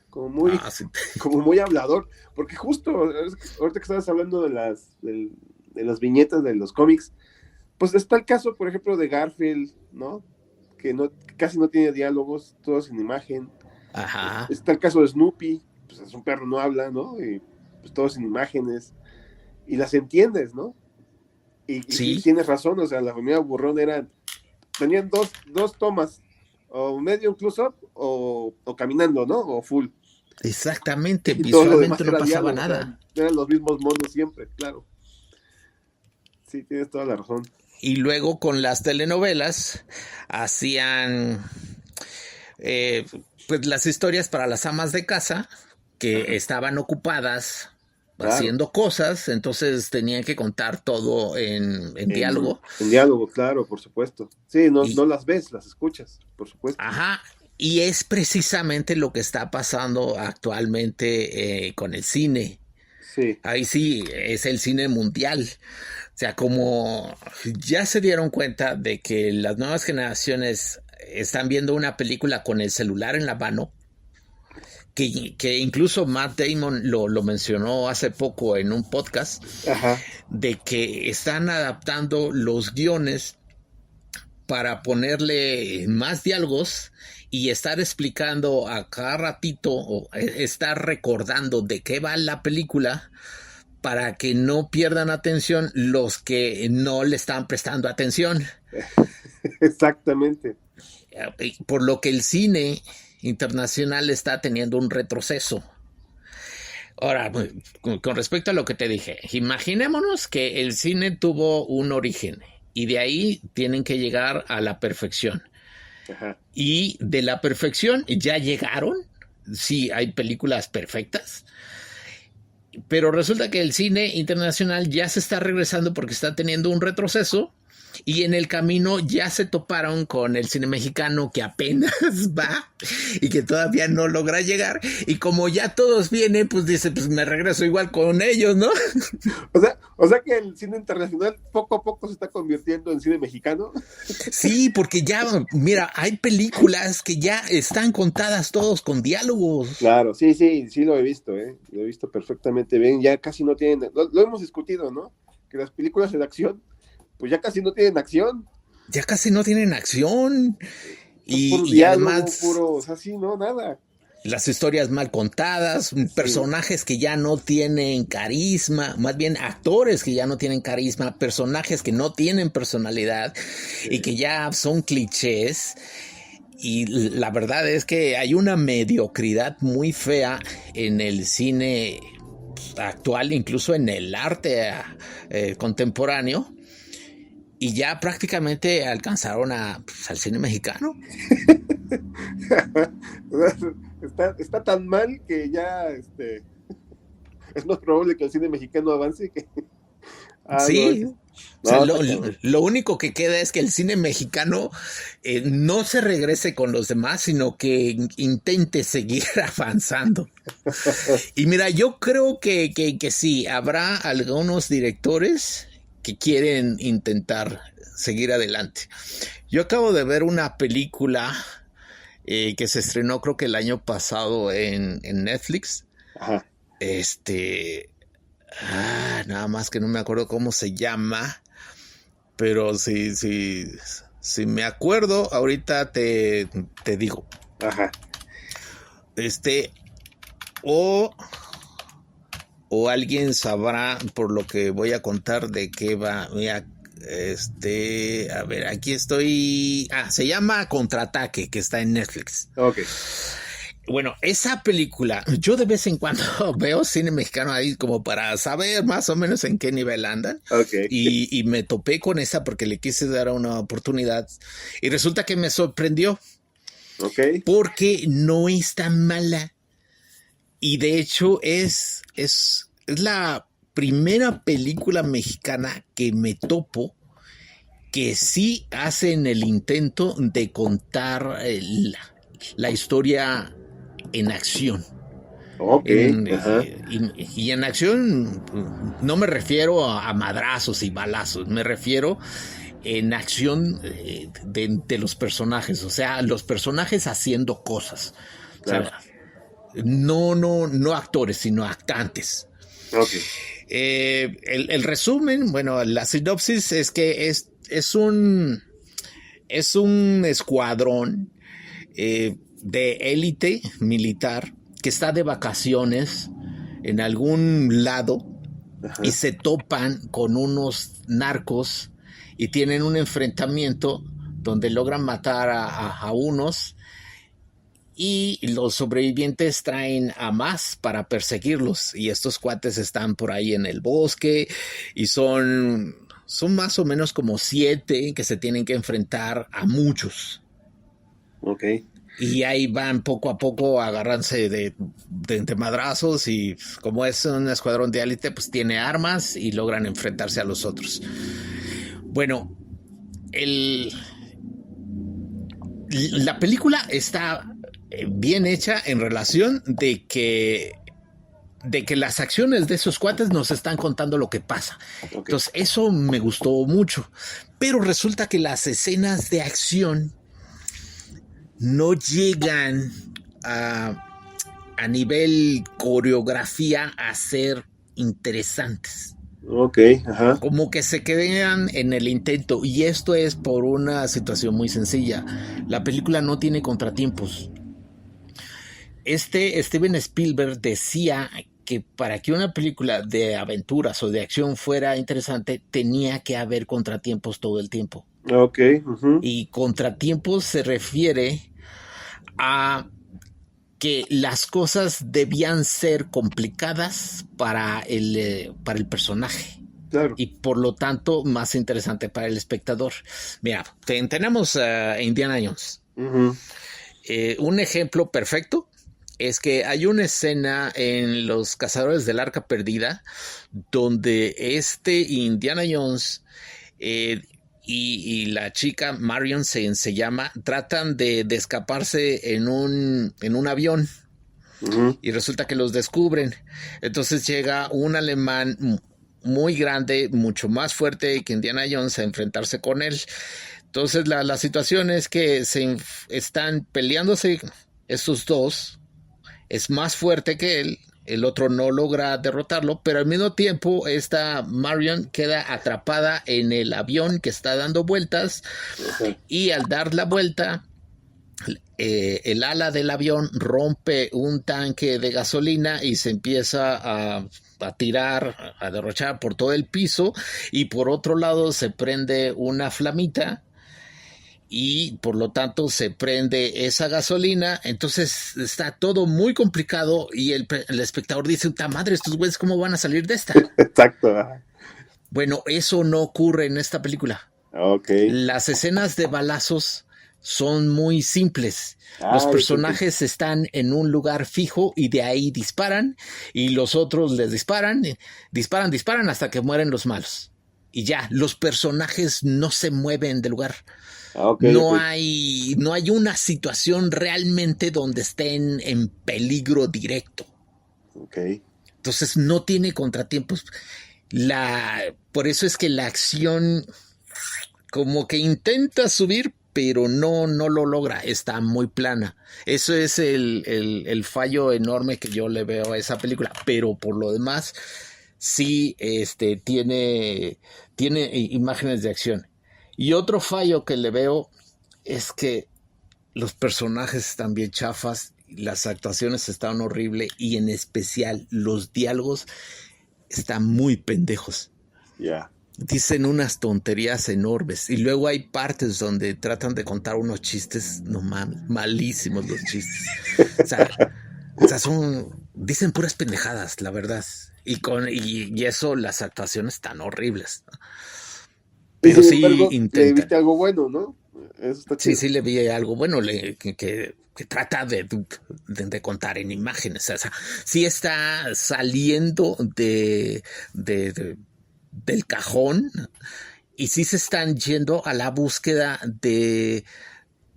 B: Como muy hablador. Porque justo ahorita que estabas hablando de las viñetas de los cómics, pues está el caso, por ejemplo, de Garfield, ¿no? Que casi no tiene diálogos, todos en imagen.
A: Ajá.
B: Está el caso de Snoopy, pues es un perro, no habla, ¿no? Y pues todos en imágenes. Y las entiendes, ¿no? Y tienes razón, o sea, la familia Burrón tenían dos tomas, o medio close-up o caminando, ¿no? O full.
A: Exactamente, visualmente no pasaba nada.
B: O sea, eran los mismos monos siempre, claro. Sí, tienes toda la razón.
A: Y luego con las telenovelas hacían pues las historias para las amas de casa que estaban ocupadas haciendo cosas, entonces tenían que contar todo en diálogo.
B: En diálogo, claro, por supuesto. Sí, no las ves, las escuchas, por supuesto.
A: Ajá, y es precisamente lo que está pasando actualmente con el cine.
B: Sí.
A: Ahí sí, es el cine mundial. O sea, como ya se dieron cuenta de que las nuevas generaciones están viendo una película con el celular en la mano, que incluso Matt Damon lo mencionó hace poco en un podcast,
B: Ajá.
A: de que están adaptando los guiones para ponerle más diálogos y estar explicando a cada ratito o estar recordando de qué va la película para que no pierdan atención los que no le están prestando atención.
B: Exactamente.
A: Por lo que el cine internacional está teniendo un retroceso. Ahora, con respecto a lo que te dije, imaginémonos que el cine tuvo un origen y de ahí tienen que llegar a la perfección.
B: Ajá.
A: Y de la perfección ya llegaron. Sí, hay películas perfectas. Pero resulta que el cine internacional ya se está regresando porque está teniendo un retroceso. Y en el camino ya se toparon con el cine mexicano que apenas va y que todavía no logra llegar. Y como ya todos vienen, pues dice, pues me regreso igual con ellos, ¿no?
B: O sea que el cine internacional poco a poco se está convirtiendo en cine mexicano.
A: Sí, porque ya, mira, hay películas que ya están contadas todos con diálogos.
B: Claro, sí lo he visto, lo he visto perfectamente bien. Ya casi no tienen, lo hemos discutido, ¿no? Que las películas de acción pues ya casi no tienen acción.
A: Ya casi no tienen acción.
B: Puro
A: Y
B: diálogo,
A: además,
B: puros así, no, nada.
A: Las historias mal contadas, personajes que ya no tienen carisma, más bien actores que ya no tienen carisma, personajes que no tienen personalidad y que ya son clichés. Y la verdad es que hay una mediocridad muy fea en el cine actual, incluso en el arte contemporáneo. Y ya prácticamente alcanzaron al cine mexicano.
B: Está tan mal que ya es más probable que el cine mexicano avance que...
A: Sí.
B: No,
A: o sea, lo único que queda es que el cine mexicano no se regrese con los demás, sino que intente seguir avanzando. Y mira, yo creo que sí, habrá algunos directores que quieren intentar seguir adelante. Yo acabo de ver una película que se estrenó creo que el año pasado en Netflix.
B: Ajá.
A: Nada más que no me acuerdo cómo se llama, pero si me acuerdo, ahorita te digo.
B: Ajá.
A: O alguien sabrá por lo que voy a contar de qué va. Mira, a ver, aquí estoy. Se llama Contraataque, que está en Netflix.
B: Ok.
A: Bueno, esa película, yo de vez en cuando veo cine mexicano ahí como para saber más o menos en qué nivel andan.
B: Okay.
A: Y me topé con esa porque le quise dar una oportunidad. Y resulta que me sorprendió.
B: Okay.
A: Porque no es tan mala. Y de hecho es la primera película mexicana que me topo que sí hacen el intento de contar la historia en acción.
B: Okay.
A: Y en acción no me refiero a madrazos y balazos, me refiero en acción de los personajes, o sea, los personajes haciendo cosas.
B: Claro.
A: O sea, no actores, sino actantes.
B: Okay.
A: El resumen, bueno, la sinopsis es que es un escuadrón de élite militar que está de vacaciones en algún lado. Ajá. Y se topan con unos narcos y tienen un enfrentamiento donde logran matar a unos y los sobrevivientes traen a más para perseguirlos y estos cuates están por ahí en el bosque y son más o menos como 7 que se tienen que enfrentar a muchos.
B: Ok.
A: Y ahí van poco a poco a agarrándose de madrazos, y como es un escuadrón de élite, pues tiene armas y logran enfrentarse a los otros. Bueno, la película está bien hecha en relación de que las acciones de esos cuates nos están contando lo que pasa.
B: Okay.
A: Entonces, eso me gustó mucho. Pero resulta que las escenas de acción no llegan a nivel coreografía a ser interesantes.
B: Ok, ajá.
A: Como que se quedan en el intento, y esto es por una situación muy sencilla. La película no tiene contratiempos. Steven Spielberg decía que para que una película de aventuras o de acción fuera interesante, tenía que haber contratiempos todo el tiempo.
B: Ok. Uh-huh.
A: Y contratiempos se refiere a que las cosas debían ser complicadas para el personaje.
B: Claro.
A: Y por lo tanto más interesante para el espectador. Mira, tenemos a Indiana Jones.
B: Uh-huh.
A: Un ejemplo perfecto es que hay una escena en Los Cazadores del Arca Perdida donde Indiana Jones y la chica Marion se llama, tratan de escaparse en un avión. Uh-huh. Y resulta que los descubren. Entonces llega un alemán muy grande, mucho más fuerte que Indiana Jones, a enfrentarse con él. Entonces la situación es que están peleándose estos dos. Es más fuerte que él, el otro no logra derrotarlo, pero al mismo tiempo esta Marion queda atrapada en el avión que está dando vueltas. Okay. Y al dar la vuelta, el ala del avión rompe un tanque de gasolina y se empieza a tirar, a derrochar por todo el piso, y por otro lado se prende una flamita y por lo tanto se prende esa gasolina. Entonces está todo muy complicado y el espectador dice, ¡ta madre, estos güeyes cómo van a salir de esta!
B: Exacto.
A: Bueno, eso no ocurre en esta película.
B: Okay.
A: Las escenas de balazos son muy simples. Los personajes están en un lugar fijo y de ahí disparan, y los otros les disparan hasta que mueren los malos. Y ya, los personajes no se mueven del lugar. Okay, no hay una situación realmente donde estén en peligro directo.
B: Okay.
A: Entonces no tiene contratiempos. Por eso es que la acción como que intenta subir, pero no lo logra, está muy plana. Eso es el fallo enorme que yo le veo a esa película, pero por lo demás sí tiene imágenes de acción. Y otro fallo que le veo es que los personajes están bien chafas, las actuaciones están horribles, y en especial los diálogos están muy pendejos.
B: Ya. Yeah.
A: Dicen unas tonterías enormes, y luego hay partes donde tratan de contar unos chistes, no mames, malísimos los chistes. O sea, dicen puras pendejadas, la verdad. Y eso, las actuaciones están horribles.
B: Pero sí, le viste algo bueno, ¿no? Eso está chido.
A: Sí le vi algo bueno, que trata de contar en imágenes. O sea, sí está saliendo del cajón, y sí se están yendo a la búsqueda del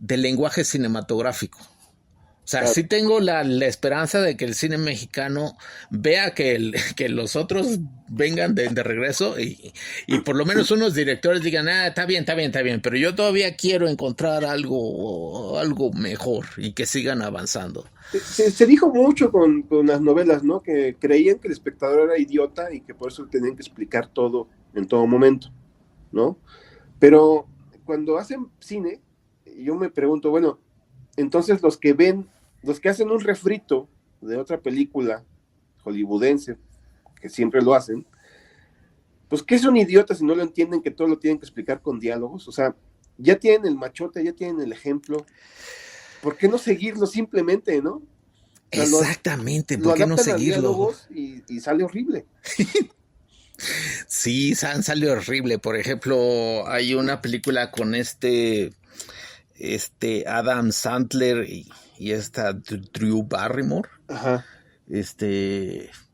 A: lenguaje cinematográfico. O sea, sí tengo la esperanza de que el cine mexicano vea que los otros vengan de regreso, y por lo menos unos directores digan, está bien, pero yo todavía quiero encontrar algo mejor, y que sigan avanzando.
B: Se dijo mucho con las novelas, ¿no? Que creían que el espectador era idiota y que por eso tenían que explicar todo en todo momento, ¿no? Pero cuando hacen cine, yo me pregunto, bueno, entonces los que hacen un refrito de otra película hollywoodense, que siempre lo hacen, pues ¿qué son idiotas si no lo entienden, que todo lo tienen que explicar con diálogos? O sea, ya tienen el machote, ya tienen el ejemplo, ¿por qué no seguirlo simplemente, no? O sea,
A: exactamente, ¿por qué no seguirlo?
B: Y sale horrible.
A: Sí, sale horrible. Por ejemplo, hay una película con Adam Sandler y esta Drew Barrymore,
B: Ajá,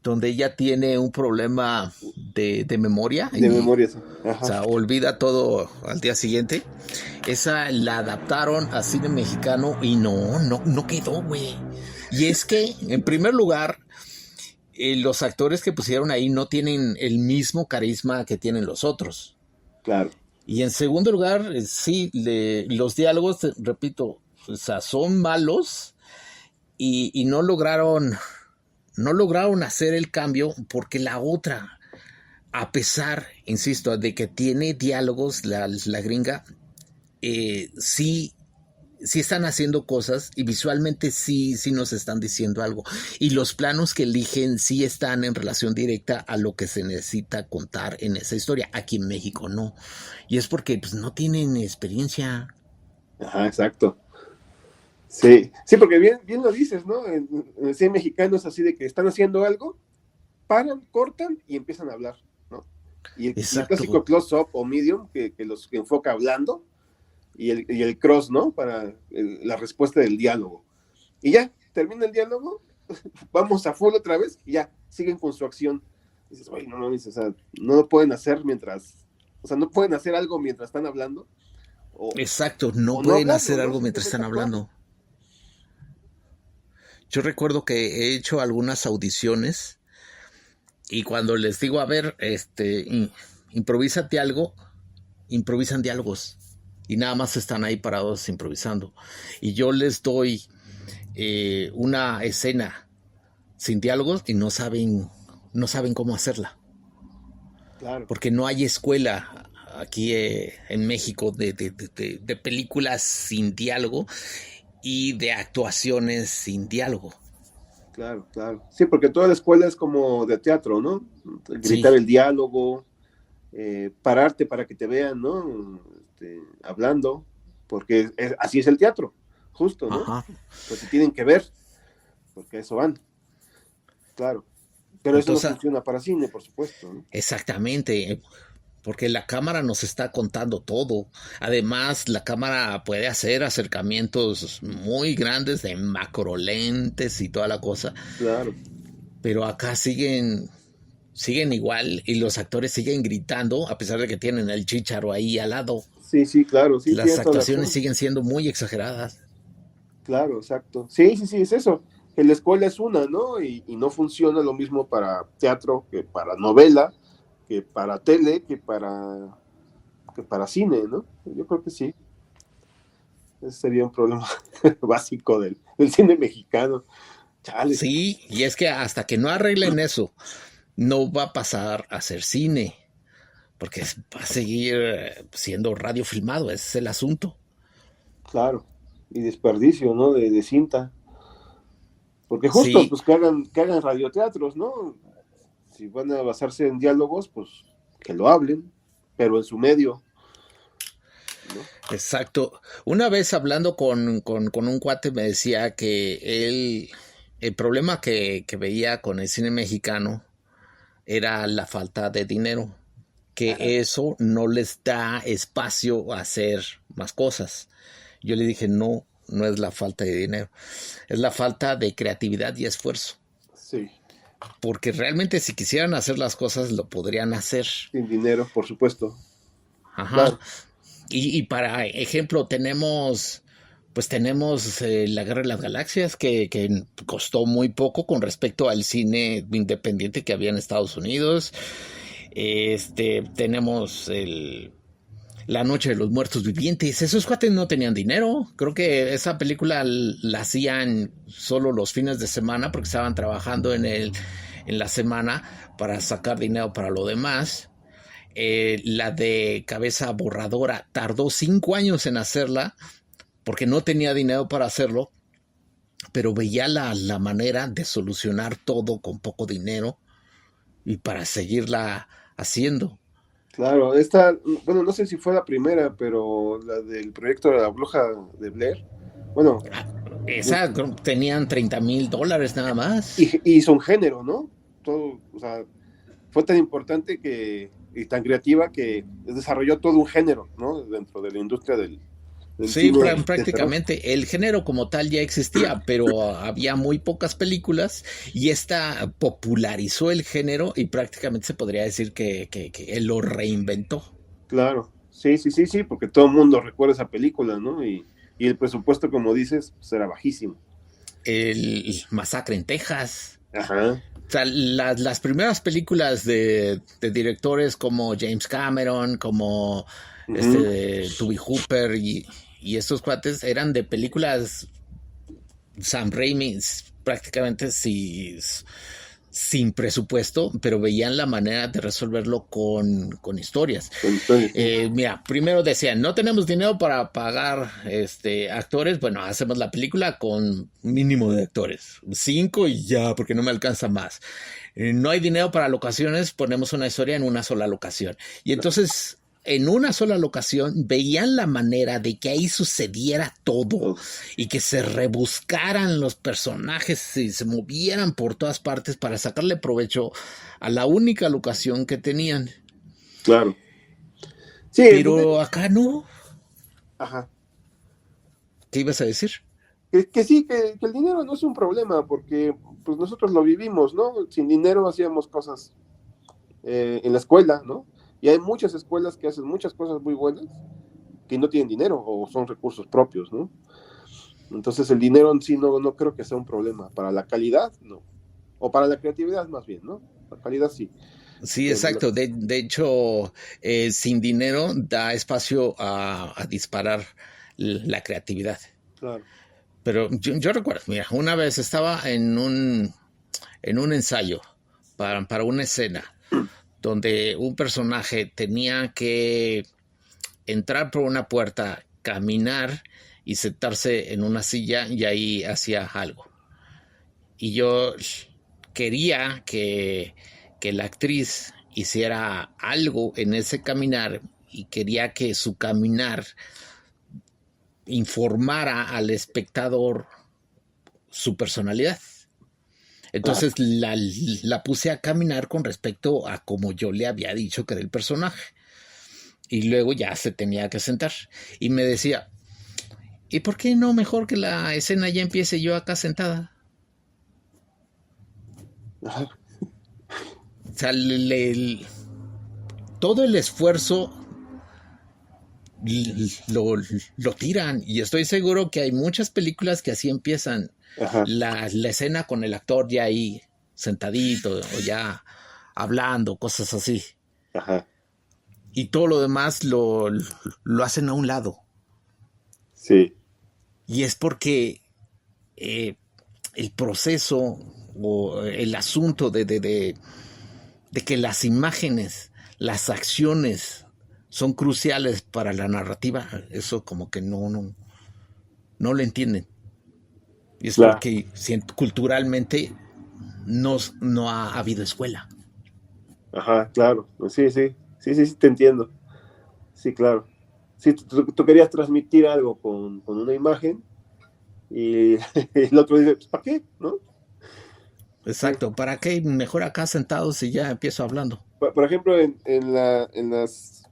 A: donde ella tiene un problema de memoria
B: de
A: y,
B: memoria, sí.
A: o
B: Ajá,
A: sea, olvida todo al día siguiente. Esa la adaptaron a cine mexicano y no quedó, güey. Y es que, en primer lugar, los actores que pusieron ahí no tienen el mismo carisma que tienen los otros.
B: claro.
A: Y en segundo lugar, sí, los diálogos, repito, o sea, son malos y no lograron hacer el cambio porque la otra, a pesar, insisto, de que tiene diálogos, la gringa, sí están haciendo cosas y visualmente sí nos están diciendo algo. Y los planos que eligen sí están en relación directa a lo que se necesita contar en esa historia. Aquí en México no. Y es porque pues, no tienen experiencia.
B: Ajá, exacto. Sí, sí, porque bien lo dices, ¿no? En el cine mexicano es así de que están haciendo algo, paran, cortan y empiezan a hablar, ¿no? Y el
A: Exacto.
B: clásico close-up o medium que los enfoca hablando y el cross, ¿no? Para la respuesta del diálogo. Y ya, termina el diálogo, vamos a full otra vez y ya, siguen con su acción. Dices, oye, no, o sea, no lo pueden hacer no pueden hacer algo mientras están hablando.
A: Exacto, no
B: O no
A: pueden
B: hablando,
A: hacer
B: ¿no?
A: algo mientras están
B: Simplemente actuar.
A: hablando. Yo recuerdo que he hecho algunas audiciones y cuando les digo, a ver, improvísate algo, improvisan diálogos y nada más están ahí parados improvisando. Y yo les doy una escena sin diálogos y no saben cómo hacerla.
B: Claro.
A: Porque no hay escuela aquí en México de películas sin diálogo y de actuaciones sin diálogo.
B: Claro, claro. Sí, porque toda la escuela es como de teatro, ¿no? Gritar
A: Sí,
B: el diálogo, pararte para que te vean, ¿no? Hablando, porque así es el teatro, justo, ¿no?
A: ajá.
B: Pues se tienen que ver, porque a eso van, claro. Pero eso no
A: Entonces,
B: funciona para cine, por supuesto, ¿no?
A: exactamente, porque la cámara nos está contando todo. Además, la cámara puede hacer acercamientos muy grandes de macrolentes y toda la cosa,
B: Claro.
A: pero acá siguen igual y los actores siguen gritando a pesar de que tienen el chícharo ahí al lado.
B: Sí, sí, claro, sí,
A: Las
B: tienes toda la
A: actuaciones
B: razón.
A: siguen siendo muy exageradas.
B: Claro, exacto. Sí, sí, sí, es eso. Que la escuela es una, ¿no? Y no funciona lo mismo para teatro que para novela, que para tele, que para cine, ¿no? Yo creo que sí. Ese sería un problema básico del cine mexicano. Chale.
A: Sí, y es que hasta que no arreglen eso, no va a pasar a ser cine, porque va a seguir siendo radio filmado, ese es el asunto.
B: Claro. Y desperdicio, ¿no? De cinta. Porque justo,
A: Sí,
B: pues que hagan radioteatros, ¿no? Si van a basarse en diálogos, pues que lo hablen, pero en su medio, ¿no?
A: exacto. Una vez hablando con un cuate me decía que el problema que veía con el cine mexicano era la falta de dinero,
B: Ajá.
A: que eso no les da espacio a hacer más cosas. Yo le dije, no es la falta de dinero, es la falta de creatividad y esfuerzo.
B: Sí.
A: Porque realmente si quisieran hacer las cosas lo podrían hacer.
B: Sin dinero, por supuesto.
A: Ajá.
B: Claro.
A: Y para ejemplo tenemos La Guerra de las Galaxias que costó muy poco con respecto al cine independiente que había en Estados Unidos. Tenemos La Noche de los Muertos Vivientes. Esos cuates no tenían dinero. Creo que esa película la hacían solo los fines de semana porque estaban trabajando en la semana para sacar dinero para lo demás. La de Cabeza Borradora tardó 5 años en hacerla porque no tenía dinero para hacerlo, pero veía la manera de solucionar todo con poco dinero y para seguirla haciendo.
B: Claro, bueno, no sé si fue la primera, pero la del proyecto de la bruja de Blair, bueno,
A: Esa tenían $30,000 nada más.
B: y son género, ¿no? Todo, o sea, fue tan importante y tan creativa que desarrolló todo un género, ¿no? Dentro de la industria El
A: Sí,
B: cine de terror.
A: prácticamente el género como tal ya existía, pero había muy pocas películas y esta popularizó el género y prácticamente se podría decir que él lo reinventó.
B: Claro, sí, sí, sí, sí, porque todo el mundo recuerda esa película, ¿no? Y el presupuesto, como dices, pues era bajísimo.
A: El Masacre en Texas.
B: Ajá.
A: O sea, las primeras películas de directores como James Cameron, como
B: Ujú.
A: Tobe Hooper y estos cuates eran de películas Sam Raimi prácticamente sin presupuesto, pero veían la manera de resolverlo con historias.
B: Entonces, sí.
A: Mira, primero decían, no tenemos dinero para pagar actores, bueno, hacemos la película con mínimo de actores, 5 y ya, porque no me alcanza más. No hay dinero para locaciones, ponemos una historia en una sola locación. Y entonces en una sola locación veían la manera de que ahí sucediera todo
B: Todo.
A: y que se rebuscaran los personajes y se movieran por todas partes para sacarle provecho a la única locación que tenían.
B: Claro. Sí, el dinero.
A: Pero acá no.
B: Ajá.
A: ¿Qué ibas a decir?
B: Que sí, que el dinero no es un problema, porque pues nosotros lo vivimos, ¿no? Sin dinero hacíamos cosas en la escuela, ¿no? Y hay muchas escuelas que hacen muchas cosas muy buenas que no tienen dinero o son recursos propios, ¿no? Entonces el dinero en sí no creo que sea un problema. Para la calidad, no. O para la creatividad más bien, ¿no? La calidad sí.
A: Sí,
B: Pero
A: exacto. De hecho, sin dinero da espacio a disparar la creatividad.
B: claro.
A: Pero yo recuerdo, mira, una vez estaba en un ensayo para una escena donde un personaje tenía que entrar por una puerta, caminar y sentarse en una silla y ahí hacía algo. Y yo quería que la actriz hiciera algo en ese caminar y quería que su caminar informara al espectador su personalidad.
B: Ajá.
A: Entonces la puse a caminar con respecto a como yo le había dicho que era el personaje. Y luego ya se tenía que sentar. Y me decía, ¿y por qué no mejor que la escena ya empiece yo acá sentada?
B: Ajá.
A: O sea, todo el esfuerzo lo, lo tiran. Y estoy seguro que hay muchas películas que así empiezan.
B: Ajá.
A: La escena con el actor ya ahí sentadito o ya hablando, cosas así.
B: Ajá.
A: Y todo lo demás lo hacen a un lado.
B: Sí.
A: Y es porque eh, el proceso o el asunto de que las imágenes, las acciones son cruciales para la narrativa, eso como que no lo entienden. Y es
B: Claro.
A: porque culturalmente no ha habido escuela.
B: Ajá, claro. Sí, sí. Sí, sí, sí, te entiendo. Sí, claro. Sí, tú querías transmitir algo con una imagen y el otro dice, pues, ¿para qué? ¿No? Sí.
A: Exacto, ¿para qué mejor acá sentados y ya empiezo hablando?
B: Por ejemplo, en las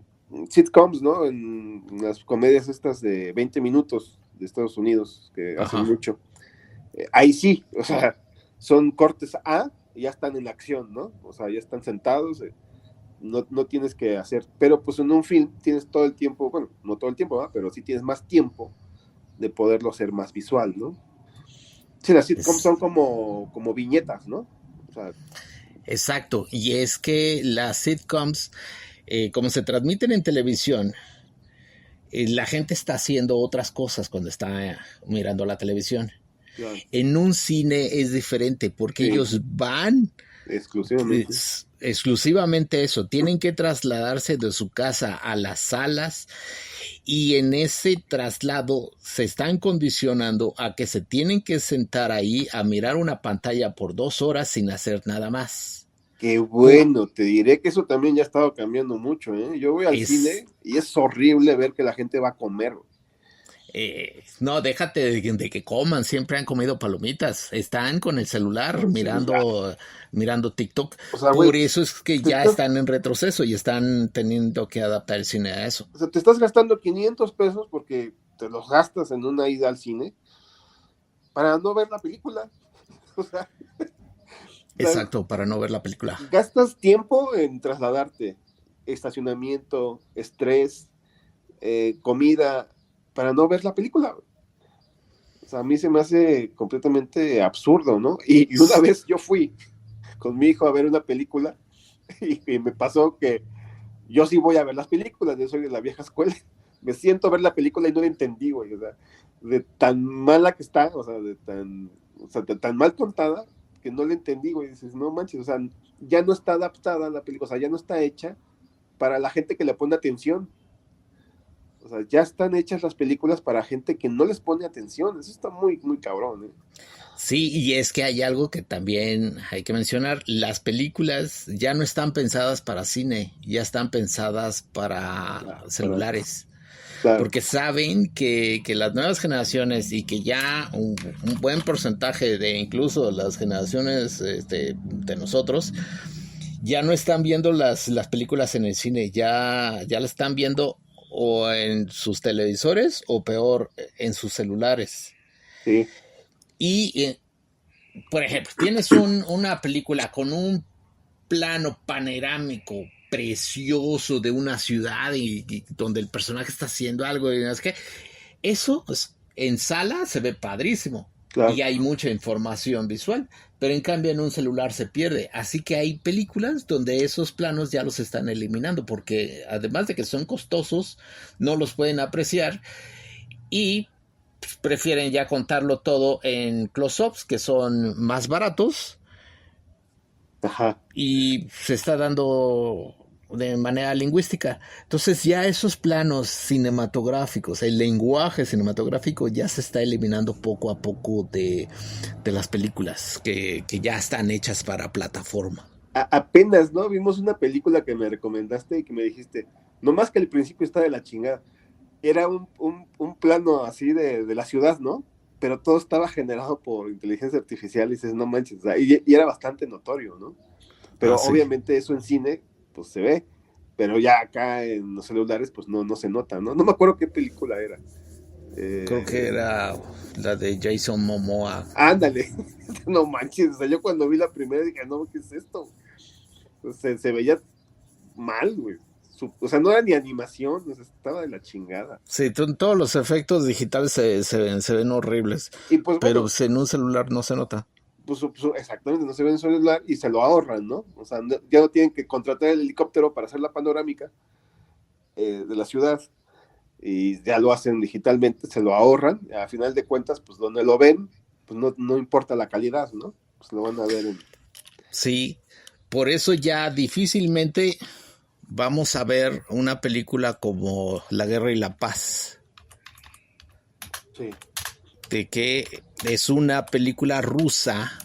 B: sitcoms, ¿no? En las comedias estas de 20 minutos de Estados Unidos, que hacen
A: Ajá.
B: mucho, ahí sí, o sea, son cortes A y ya están en acción, ¿no? O sea, ya están sentados, no tienes que hacer, pero pues en un film tienes todo el tiempo, bueno, no todo el tiempo, ¿verdad? Pero sí tienes más tiempo de poderlo hacer más visual, ¿no? Sí, las sitcoms
A: Es,
B: son como viñetas, ¿no? O sea,
A: exacto, y es que las sitcoms, como se transmiten en televisión, la gente está haciendo otras cosas cuando está mirando la televisión.
B: claro,
A: En un cine es diferente porque
B: sí,
A: ellos van
B: exclusivamente.
A: exclusivamente eso, tienen que trasladarse de su casa a las salas y en ese traslado se están condicionando a que se tienen que sentar ahí a mirar una pantalla por 2 horas sin hacer nada más.
B: Qué
A: Por,
B: bueno, te diré que eso también ya ha estado cambiando mucho, ¿eh? Yo voy al
A: es
B: cine y es horrible ver que la gente va a comer.
A: no, déjate de que coman, siempre han comido palomitas, están con el celular
B: Con el celular.
A: mirando TikTok.
B: O sea, güey,
A: Por eso es que
B: te
A: ya
B: estás,
A: están en retroceso y están teniendo que adaptar el cine a eso.
B: o sea, te estás gastando 500 pesos porque te los gastas en una ida al cine para no ver la película. O sea,
A: Exacto, para no ver la película.
B: gastas tiempo en trasladarte, estacionamiento, estrés, comida, para no ver la película. O sea, a mí se me hace completamente absurdo, ¿no? Y una vez yo fui con mi hijo a ver una película y me pasó que yo sí voy a ver las películas, yo soy de la vieja escuela. Me siento a ver la película y no la entendí, güey. O sea, de tan mala que está, o sea, de tan mal contada, que no la entendí, güey. Dices, no manches, o sea, ya no está adaptada la película, o sea, ya no está hecha para la gente que le pone atención. O sea, ya están hechas las películas para gente que no les pone atención. Eso está muy, muy cabrón, ¿eh?
A: Sí, y es que hay algo que también hay que mencionar. Las películas ya no están pensadas para cine, ya están pensadas para celulares.
B: Claro.
A: Porque saben que las nuevas generaciones y que ya un buen porcentaje de incluso las generaciones de nosotros ya no están viendo las películas en el cine, ya las están viendo o en sus televisores o peor, en sus celulares.
B: Sí.
A: Y, por ejemplo, tienes una película con un plano panorámico precioso de una ciudad y donde el personaje está haciendo algo y es que eso pues, en sala se ve padrísimo, claro, y hay mucha información visual, pero en cambio en un celular se pierde, así que hay películas donde esos planos ya los están eliminando porque además de que son costosos no los pueden apreciar y prefieren ya contarlo todo en close-ups que son más baratos.
B: Ajá.
A: Y se está dando de manera lingüística. Entonces ya esos planos cinematográficos, el lenguaje cinematográfico ya se está eliminando poco a poco de las películas que ya están hechas para plataforma.
B: Apenas, ¿no? Vimos una película que me recomendaste y que me dijiste, nomás que el principio está de la chingada. Era un plano así de la ciudad, ¿no? Pero todo estaba generado por inteligencia artificial y dices, no manches, o sea, y era bastante notorio, ¿no? Pero obviamente eso en cine, pues se ve, pero ya acá en los celulares, pues no se nota, ¿no? No me acuerdo qué película era.
A: Creo que era la de Jason Momoa.
B: Ándale, no manches, o sea, yo cuando vi la primera dije, no, ¿qué es esto? Se veía mal, güey. O sea, no era ni animación, o sea, estaba de la chingada.
A: Sí, todos los efectos digitales se ven horribles, y pues, pero bueno, en un celular no se nota.
B: Pues exactamente, no se ve en el celular y se lo ahorran, ¿no? O sea, ya no tienen que contratar el helicóptero para hacer la panorámica de la ciudad y ya lo hacen digitalmente, se lo ahorran, a final de cuentas, pues donde lo ven, pues no importa la calidad, ¿no? Pues lo van a ver en...
A: Sí, por eso ya difícilmente vamos a ver una película como La Guerra y la Paz.
B: Sí.
A: De que es una película rusa.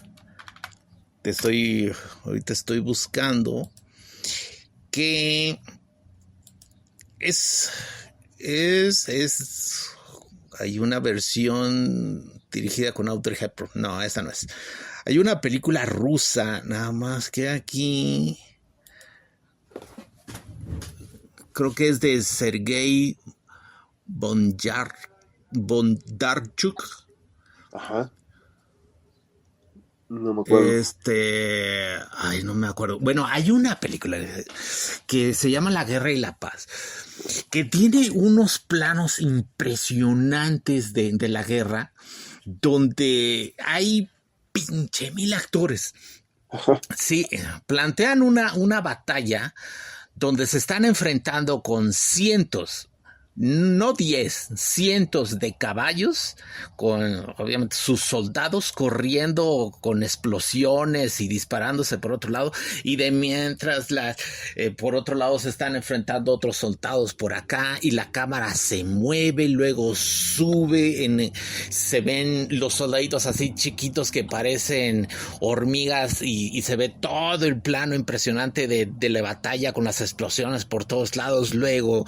A: Ahorita estoy buscando. Que es hay una versión dirigida con Audrey Hepburn. No, esta no es. Hay una película rusa, nada más que aquí. Creo que es de Sergei Bondarchuk.
B: Ajá. No me acuerdo.
A: Ay, no me acuerdo. Bueno, hay una película que se llama La Guerra y la Paz, que tiene unos planos impresionantes de la guerra, donde hay pinche 1000 actores. Ajá. Sí, plantean una batalla donde se están enfrentando con cientos, no 10, cientos de caballos, con obviamente sus soldados corriendo con explosiones y disparándose por otro lado, y de mientras por otro lado se están enfrentando otros soldados por acá, y la cámara se mueve, luego sube, se ven los soldaditos así chiquitos que parecen hormigas, y se ve todo el plano impresionante de la batalla con las explosiones por todos lados, luego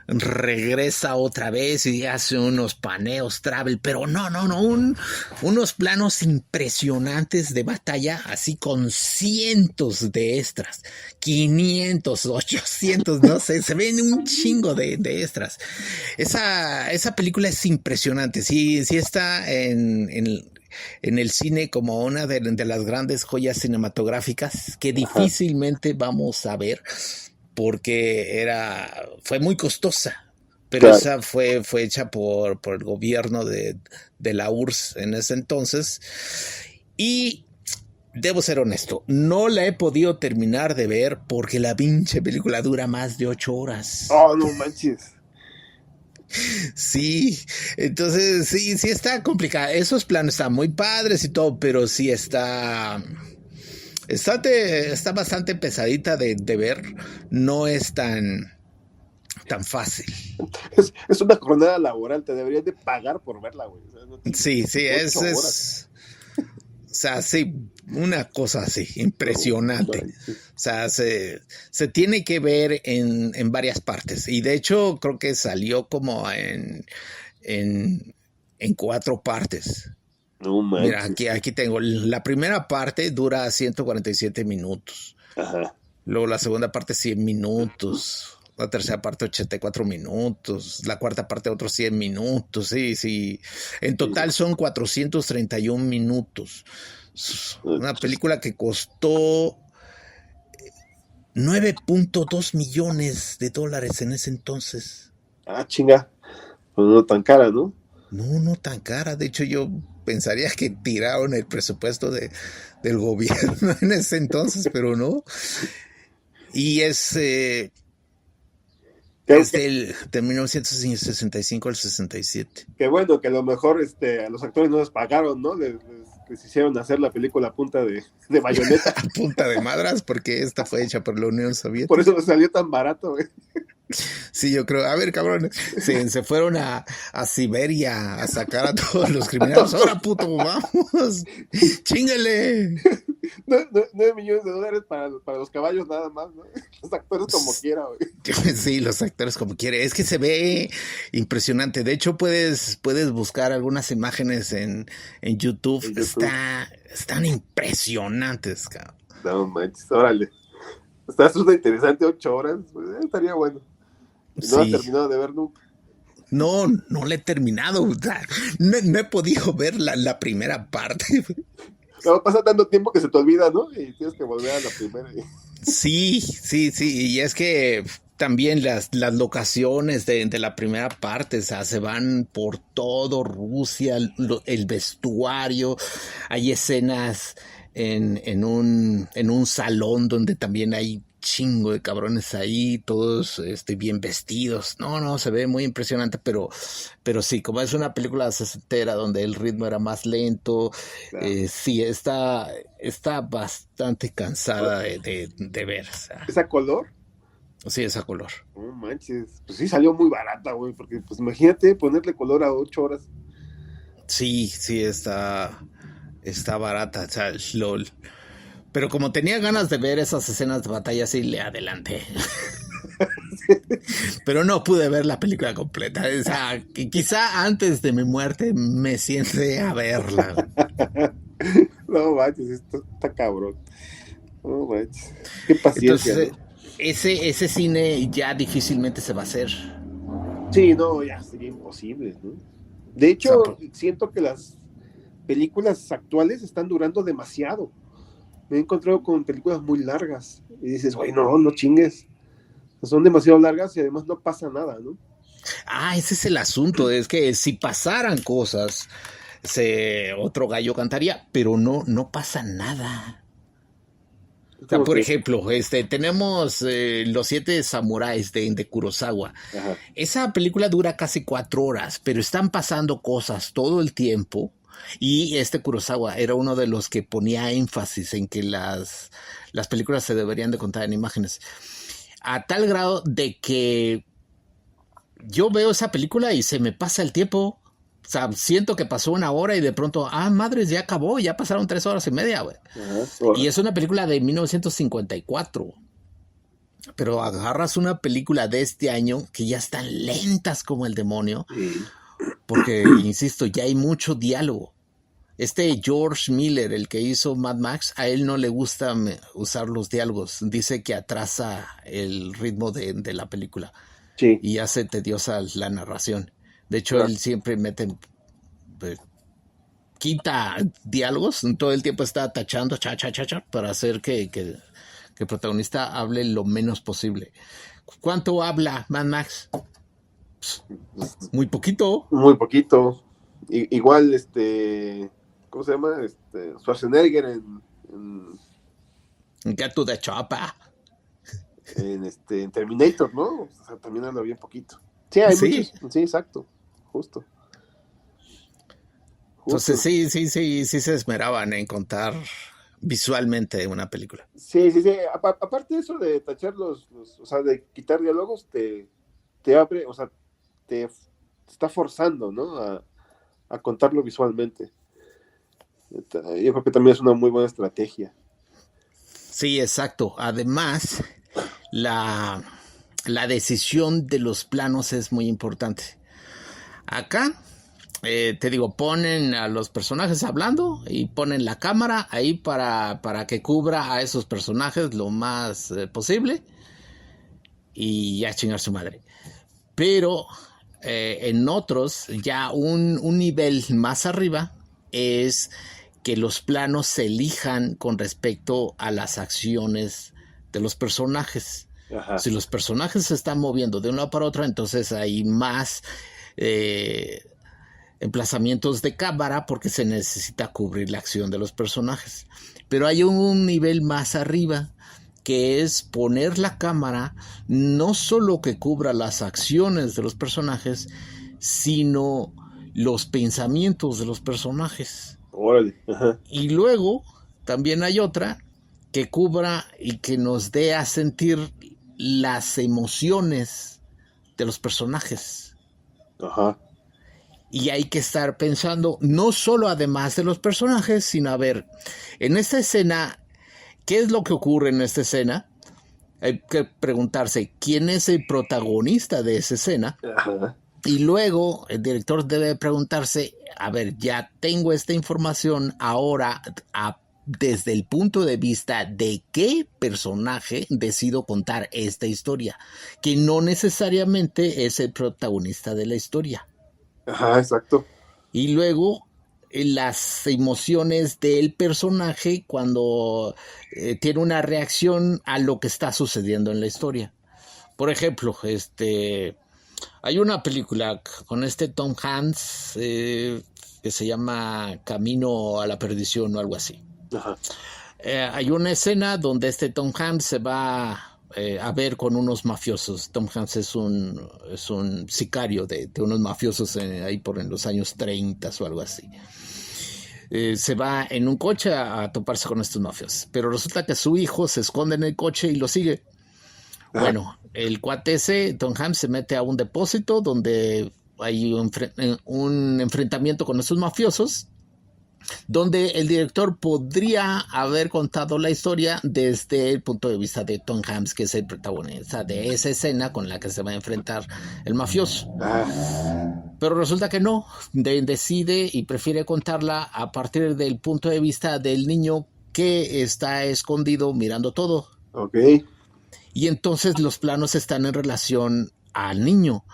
A: regresa regresa otra vez y hace unos paneos travel, pero no, unos planos impresionantes de batalla, así con cientos de extras, 500, 800, no sé, se ven un chingo de extras. Esa película es impresionante, sí está en el cine como una de las grandes joyas cinematográficas que difícilmente vamos a ver porque fue muy costosa, pero
B: Claro.
A: esa fue hecha por el gobierno de la URSS en ese entonces. Y debo ser honesto, no la he podido terminar de ver porque la pinche película dura más de 8 horas.
B: Oh, no manches.
A: Sí, entonces sí está complicada. Esos planes están muy padres y todo, pero sí está bastante pesadita de ver. No es tan fácil.
B: Es una jornada laboral, te deberían de pagar por verla, güey. O sea, no tiene
A: Sí,
B: 8 horas.
A: o sea, sí, una cosa así, impresionante.
B: No,
A: O sea, se tiene que ver en varias partes. Y de hecho, creo que salió como en 4 partes.
B: no
A: Mira,
B: manches.
A: aquí tengo. La primera parte dura 147 minutos.
B: Ajá.
A: Luego la segunda parte 100 minutos. La tercera parte 84 minutos. La cuarta parte otros 100 minutos. Sí. En total son 431 minutos. Una película que costó 9.2 millones de dólares en ese entonces.
B: Ah, chinga. Pues no tan cara, ¿no?
A: No tan cara. De hecho, yo pensaría que tiraron el presupuesto del gobierno en ese entonces, pero no. Y es de 1965 al 67.
B: Que bueno, que a lo mejor a los actores no les pagaron, ¿no? Les hicieron hacer la película a punta de bayoneta.
A: A punta de madras, porque esta fue hecha por la Unión
B: Por
A: Soviética.
B: eso les salió tan barato, güey.
A: Sí, yo creo, a ver, cabrón, se fueron a Siberia a sacar a todos los criminales. Ahora, puto, vamos, chíngale.
B: 9 millones de dólares para los caballos nada más, ¿no? Los actores como quiera, güey.
A: Sí, los actores como quiere. Es que se ve impresionante. De hecho, puedes buscar algunas imágenes en YouTube.
B: En YouTube.
A: Están impresionantes, cabrón.
B: No manches, órale. Está súper interesante, 8 horas. Pues, estaría bueno. Y no has
A: Sí.
B: terminado de ver nunca.
A: No la he terminado. No he podido ver la primera parte.
B: No, pasa tanto tiempo que se te olvida, ¿no? Y tienes que volver a la primera.
A: Sí. Y es que también las locaciones de la primera parte, o sea, se van por todo Rusia, el vestuario. Hay escenas en un salón donde también hay chingo de cabrones ahí, todos bien vestidos. No, se ve muy impresionante, pero sí, como es una película sesentera donde el ritmo era más lento,
B: Claro.
A: sí, está bastante cansada de ver. O sea,
B: ¿Esa color?
A: sí, esa color.
B: No manches. Pues sí salió muy barata, güey. Porque, pues imagínate ponerle color a 8 horas.
A: Sí, está barata, o sea, LOL. Pero como tenía ganas de ver esas escenas de batalla, sí le adelanté. Pero no pude ver la película completa. O sea, quizá antes de mi muerte me siente a verla.
B: No manches, esto está cabrón. No manches. Qué paciencia.
A: Entonces,
B: ¿no?
A: ese cine ya difícilmente se va a hacer.
B: Sí, no, ya sería imposible, ¿no? De hecho,
A: O sea,
B: siento que las películas actuales están durando demasiado. Me he encontrado con películas muy largas y dices, güey, no chingues. Son demasiado largas y además no pasa nada, ¿no?
A: ese es el asunto, es que si pasaran cosas, otro gallo cantaría, pero no pasa nada. O sea, por ejemplo, tenemos Los 7 Samuráis de Kurosawa.
B: Ajá.
A: Esa película dura casi 4 horas, pero están pasando cosas todo el tiempo. Y Kurosawa era uno de los que ponía énfasis en que las películas se deberían de contar en imágenes. A tal grado de que yo veo esa película y se me pasa el tiempo. O sea, siento que pasó 1 hora y de pronto, madres, ya acabó, ya pasaron 3 horas y media, güey. Y es una película de 1954. Pero agarras una película de este año que ya están lentas como el demonio, porque, insisto, ya hay mucho diálogo. George Miller, el que hizo Mad Max, a él no le gusta usar los diálogos. Dice que atrasa el ritmo de la película.
B: Sí.
A: Y hace tediosa la narración. De hecho, él siempre quita diálogos, todo el tiempo está tachando, para hacer que el protagonista hable lo menos posible. ¿Cuánto habla Mad Max? Muy poquito.
B: Muy poquito. Igual, ¿cómo se llama? Schwarzenegger en
A: Get to the chopper.
B: En Terminator, ¿no? O sea, también habla bien poquito. Sí, hay muchos. Sí, exacto. Justo.
A: Entonces sí se esmeraban en contar visualmente una película.
B: Sí. Aparte de eso de tachar o sea, de quitar diálogos, te abre, o sea, te está forzando, ¿no? A contarlo visualmente. Yo creo que también es una muy buena estrategia.
A: Sí, exacto. Además, la decisión de los planos es muy importante. Acá, te digo, ponen a los personajes hablando y ponen la cámara ahí para que cubra a esos personajes lo más posible y ya chingar su madre. Pero en otros, ya un nivel más arriba, es que los planos se elijan con respecto a las acciones de los personajes.
B: Ajá.
A: Si los personajes se están moviendo de un lado para otro, entonces hay más emplazamientos de cámara porque se necesita cubrir la acción de los personajes. Pero hay un nivel más arriba, que es poner la cámara no solo que cubra las acciones de los personajes, sino los pensamientos de los personajes.
B: Órale. Ajá.
A: Y luego también hay otra que cubra y que nos dé a sentir las emociones de los personajes.
B: Ajá.
A: Y hay que estar pensando no solo además de los personajes, sino a ver, en esta escena, ¿qué es lo que ocurre en esta escena? Hay que preguntarse quién es el protagonista de esa escena.
B: Ajá.
A: Y luego el director debe preguntarse, a ver, ya tengo esta información, ahora desde el punto de vista de qué personaje decido contar esta historia, que no necesariamente es el protagonista de la historia.
B: Ajá, exacto.
A: Y luego las emociones del personaje cuando tiene una reacción a lo que está sucediendo en la historia. Por ejemplo, hay una película con Tom Hanks que se llama Camino a la Perdición o algo así.
B: Ajá.
A: Hay una escena donde Tom Hanks se va a ver con unos mafiosos. Tom Hanks es un sicario de unos mafiosos ahí por en los años 30 o algo así. Se va en un coche a toparse con estos mafiosos, pero resulta que su hijo se esconde en el coche y lo sigue. Ajá. Bueno, el cuate ese, Tom Hanks, se mete a un depósito donde hay un enfrentamiento con estos mafiosos, donde el director podría haber contado la historia desde el punto de vista de Tom Hanks, que es el protagonista de esa escena con la que se va a enfrentar el mafioso. Pero resulta que no, decide y prefiere contarla a partir del punto de vista del niño que está escondido mirando todo.
B: Okay.
A: Y entonces los planos están en relación al niño.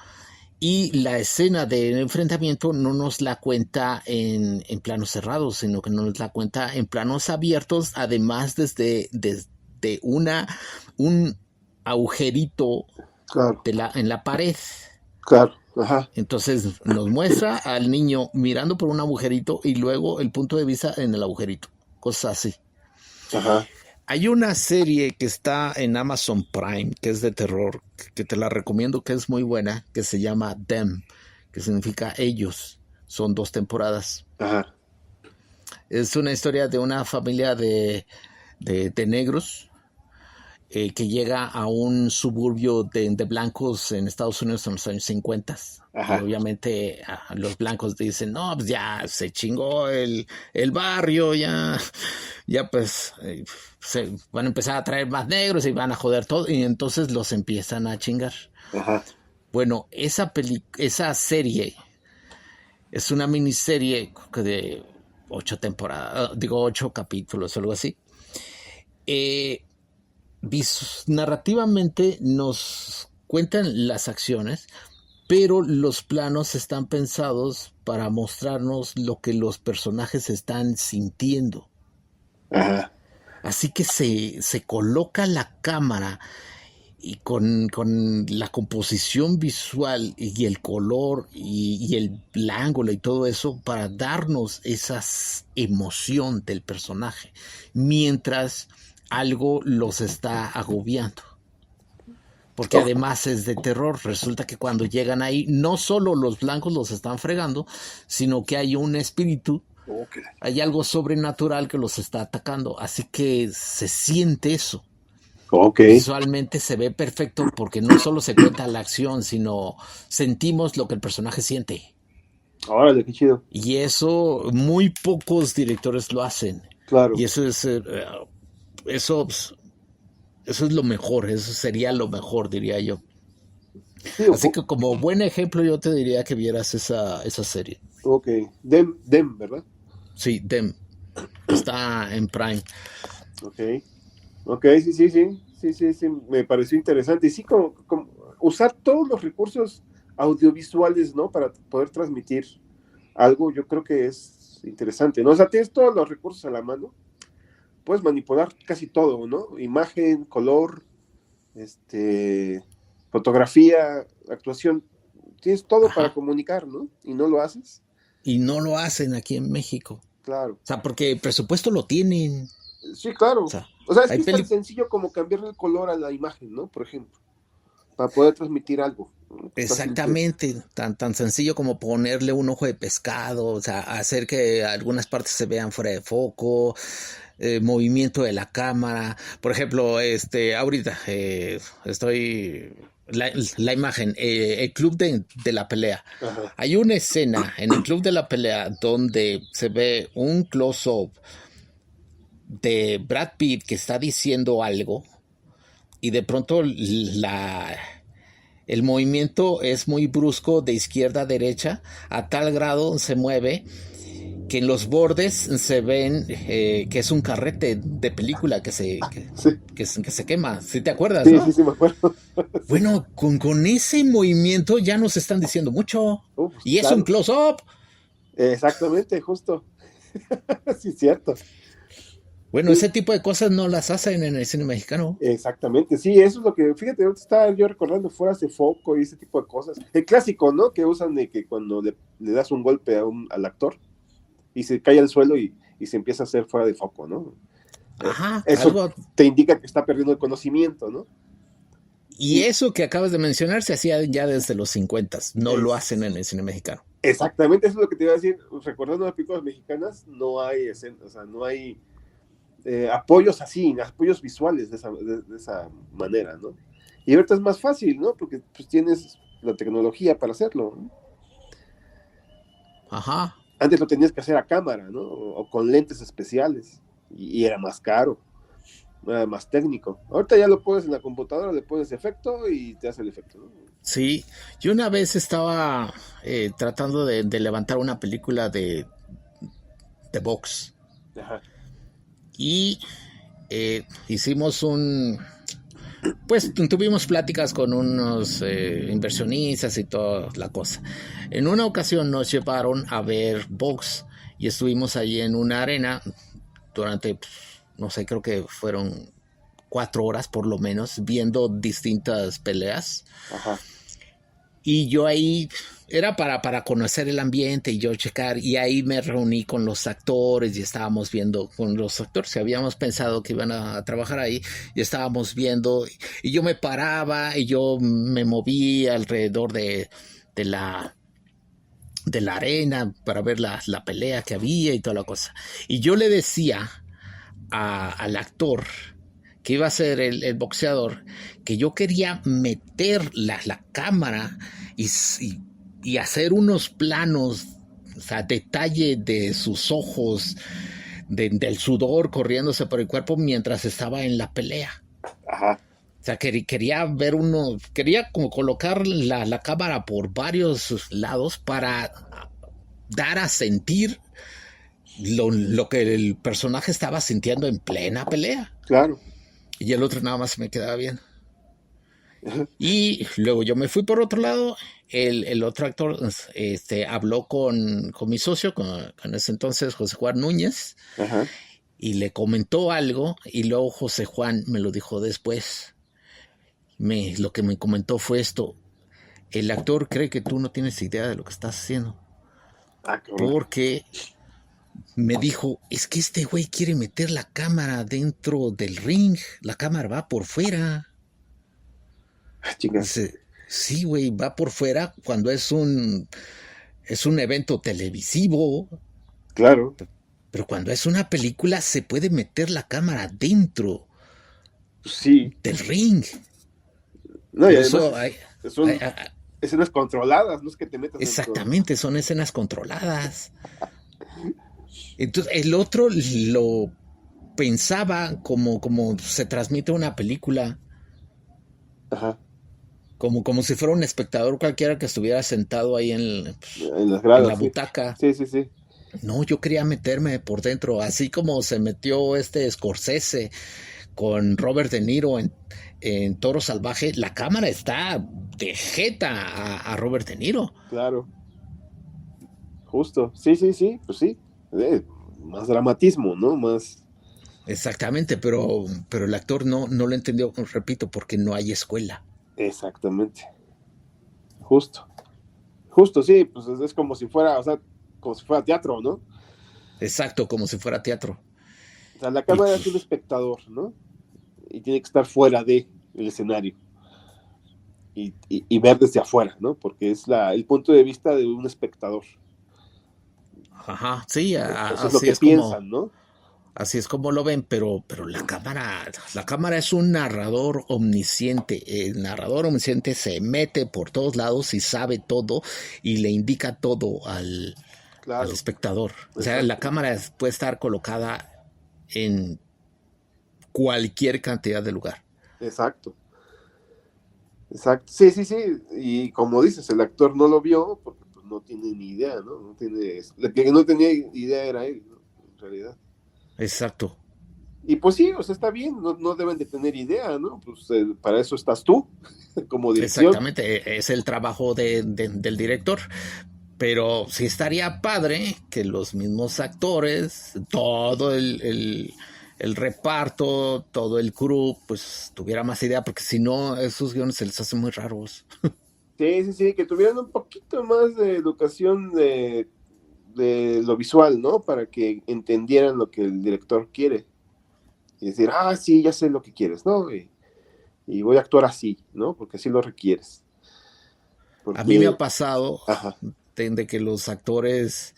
A: Y la escena del enfrentamiento no nos la cuenta en planos cerrados, sino que nos la cuenta en planos abiertos, además desde un agujerito,
B: claro,
A: en la pared.
B: Claro. Ajá.
A: Entonces nos muestra al niño mirando por un agujerito y luego el punto de vista en el agujerito. Cosas así.
B: Ajá.
A: Hay una serie que está en Amazon Prime, que es de terror, que te la recomiendo, que es muy buena, que se llama Them, que significa ellos. Son 2 temporadas.
B: Ajá.
A: Es una historia de una familia de negros que llega a un suburbio de blancos en Estados Unidos en los años 50.
B: Ajá.
A: Y obviamente los blancos dicen, no, pues ya se chingó el barrio, ya pues se van a empezar a traer más negros y van a joder todo, y entonces los empiezan a chingar.
B: Ajá.
A: Bueno, esa serie es una miniserie de 8 temporadas, 8 capítulos o algo así. Narrativamente nos cuentan las acciones, pero los planos están pensados para mostrarnos lo que los personajes están sintiendo.
B: Ajá.
A: Así que se coloca la cámara y con la composición visual y el color y el ángulo y todo eso para darnos esa emoción del personaje mientras algo los está agobiando. Porque además es de terror. Resulta que cuando llegan ahí, no solo los blancos los están fregando, sino que hay un espíritu, hay algo sobrenatural que los está atacando. Así que se siente eso. Visualmente se ve perfecto porque no solo se cuenta la acción, sino sentimos lo que el personaje siente.
B: Órale, qué chido.
A: Y eso muy pocos directores lo hacen.
B: Claro.
A: Y eso es lo mejor, eso sería lo mejor, diría yo. Sí, así que como buen ejemplo yo te diría que vieras esa serie.
B: Ok, Dem, ¿verdad?
A: Sí, Dem. Está en Prime.
B: Ok, sí, me pareció interesante. Y sí, como usar todos los recursos audiovisuales, ¿no? Para poder transmitir algo, yo creo que es interesante, ¿no? O sea, tienes todos los recursos a la mano, puedes manipular casi todo, ¿no? Imagen, color, fotografía, actuación, tienes todo para comunicar, ¿no? Y no lo haces.
A: Y no lo hacen aquí en México.
B: Claro.
A: O sea, porque el presupuesto lo tienen.
B: Sí, claro. O sea es que es tan sencillo como cambiarle el color a la imagen, ¿no? Por ejemplo, para poder transmitir algo.
A: Exactamente, tan sencillo como ponerle un ojo de pescado, o sea, hacer que algunas partes se vean fuera de foco, movimiento de la cámara. Por ejemplo, ahorita estoy... La imagen, el club de la pelea.
B: Ajá.
A: Hay una escena en el club de la pelea donde se ve un close-up de Brad Pitt que está diciendo algo y de pronto el movimiento es muy brusco de izquierda a derecha, a tal grado se mueve que en los bordes se ven que es un carrete de película que se quema. ¿Sí te acuerdas?
B: Sí,
A: ¿no?
B: sí, me acuerdo.
A: Bueno, con ese movimiento ya nos están diciendo mucho. Y es un close-up.
B: Exactamente, justo. Sí, cierto.
A: Bueno, ese tipo de cosas no las hacen en el cine mexicano.
B: Exactamente, sí, eso es lo que, fíjate, ahorita estaba yo recordando fuera de foco y ese tipo de cosas. El clásico, ¿no? Que usan de que cuando le das un golpe al actor y se cae al suelo y se empieza a hacer fuera de foco, ¿no?
A: Ajá.
B: Eso te indica que está perdiendo el conocimiento, ¿no?
A: Y eso que acabas de mencionar se hacía ya desde los 50, no lo hacen en el cine mexicano.
B: Exactamente, eso es lo que te iba a decir. Recordando las películas mexicanas, no hay escenas, o sea, no hay apoyos así, apoyos visuales de esa manera, ¿no? Y ahorita es más fácil, ¿no? Porque pues tienes la tecnología para hacerlo, ¿no?
A: Ajá.
B: Antes lo tenías que hacer a cámara, ¿no? O con lentes especiales, y era más caro, era más técnico. Ahorita ya lo puedes en la computadora, le pones efecto y te hace el efecto, ¿no?
A: Sí, yo una vez estaba tratando de levantar una película de box.
B: Ajá.
A: Y hicimos pues tuvimos pláticas con unos inversionistas y toda la cosa. En una ocasión nos llevaron a ver box y estuvimos ahí en una arena durante, no sé, creo que fueron 4 horas por lo menos, viendo distintas peleas.
B: Ajá.
A: Y yo ahí era para conocer el ambiente y yo checar, y ahí me reuní con los actores y estábamos viendo con los actores que habíamos pensado que iban a trabajar ahí, y estábamos viendo, y yo me paraba y yo me moví alrededor de la arena para ver la pelea que había y toda la cosa. Y yo le decía al actor que iba a ser el boxeador, que yo quería meter la cámara y hacer unos planos, o sea, detalle de sus ojos, del sudor corriéndose por el cuerpo mientras estaba en la pelea.
B: Ajá.
A: O sea, quería ver quería como colocar la cámara por varios lados para dar a sentir lo que el personaje estaba sintiendo en plena pelea.
B: Claro.
A: Y el otro nada más me quedaba bien. Y luego yo me fui por otro lado. El otro actor habló con mi socio, con ese entonces José Juan Núñez,
B: Ajá.
A: y le comentó algo, y luego José Juan me lo dijo después. Lo que me comentó fue esto: el actor cree que tú no tienes idea de lo que estás haciendo. Porque me dijo, es que este güey quiere meter la cámara dentro del ring, la cámara va por fuera. Dice, sí, güey, va por fuera cuando es un evento televisivo.
B: Claro.
A: Pero cuando es una película se puede meter la cámara dentro del ring.
B: No, y además son escenas controladas, no es que te metas.
A: Exactamente, son escenas controladas. Entonces el otro lo pensaba como se transmite una película.
B: Ajá.
A: Como si fuera un espectador cualquiera que estuviera sentado ahí en
B: las gradas,
A: en la butaca.
B: Sí.
A: No, yo quería meterme por dentro, así como se metió Scorsese con Robert De Niro en Toro Salvaje. La cámara está de jeta a Robert De Niro.
B: Claro. Justo. Sí, pues sí. Más dramatismo, ¿no? Más.
A: Exactamente, pero el actor no lo entendió, repito, porque no hay escuela.
B: Exactamente. Justo, sí, pues es como si fuera, o sea, como si fuera teatro, ¿no?
A: Exacto, como si fuera teatro.
B: O sea, la cámara es un espectador, ¿no? Y tiene que estar fuera del escenario. Y ver desde afuera, ¿no? Porque es el punto de vista de un espectador.
A: Ajá, sí,
B: eso es lo que piensan, ¿no?
A: Así es como lo ven, pero la cámara es un narrador omnisciente. El narrador omnisciente se mete por todos lados y sabe todo y le indica todo al espectador. O sea, la cámara puede estar colocada en cualquier cantidad de lugar.
B: Exacto. Sí. Y como dices, el actor no lo vio porque pues, no tiene ni idea, ¿no? El que no tenía idea era él, ¿no? En realidad.
A: Exacto.
B: Y pues sí, o sea, está bien, no deben de tener idea, ¿no? Pues para eso estás tú, como dirección.
A: Exactamente, es el trabajo del director. Pero sí estaría padre que los mismos actores, todo el reparto, todo el crew, pues tuviera más idea, porque si no, esos guiones se les hacen muy raros.
B: Sí, que tuvieran un poquito más de educación de lo visual, ¿no? Para que entendieran lo que el director quiere. Y decir, sí, ya sé lo que quieres, ¿no? Y voy a actuar así, ¿no? Porque así lo requieres.
A: A mí me ha pasado de que los actores,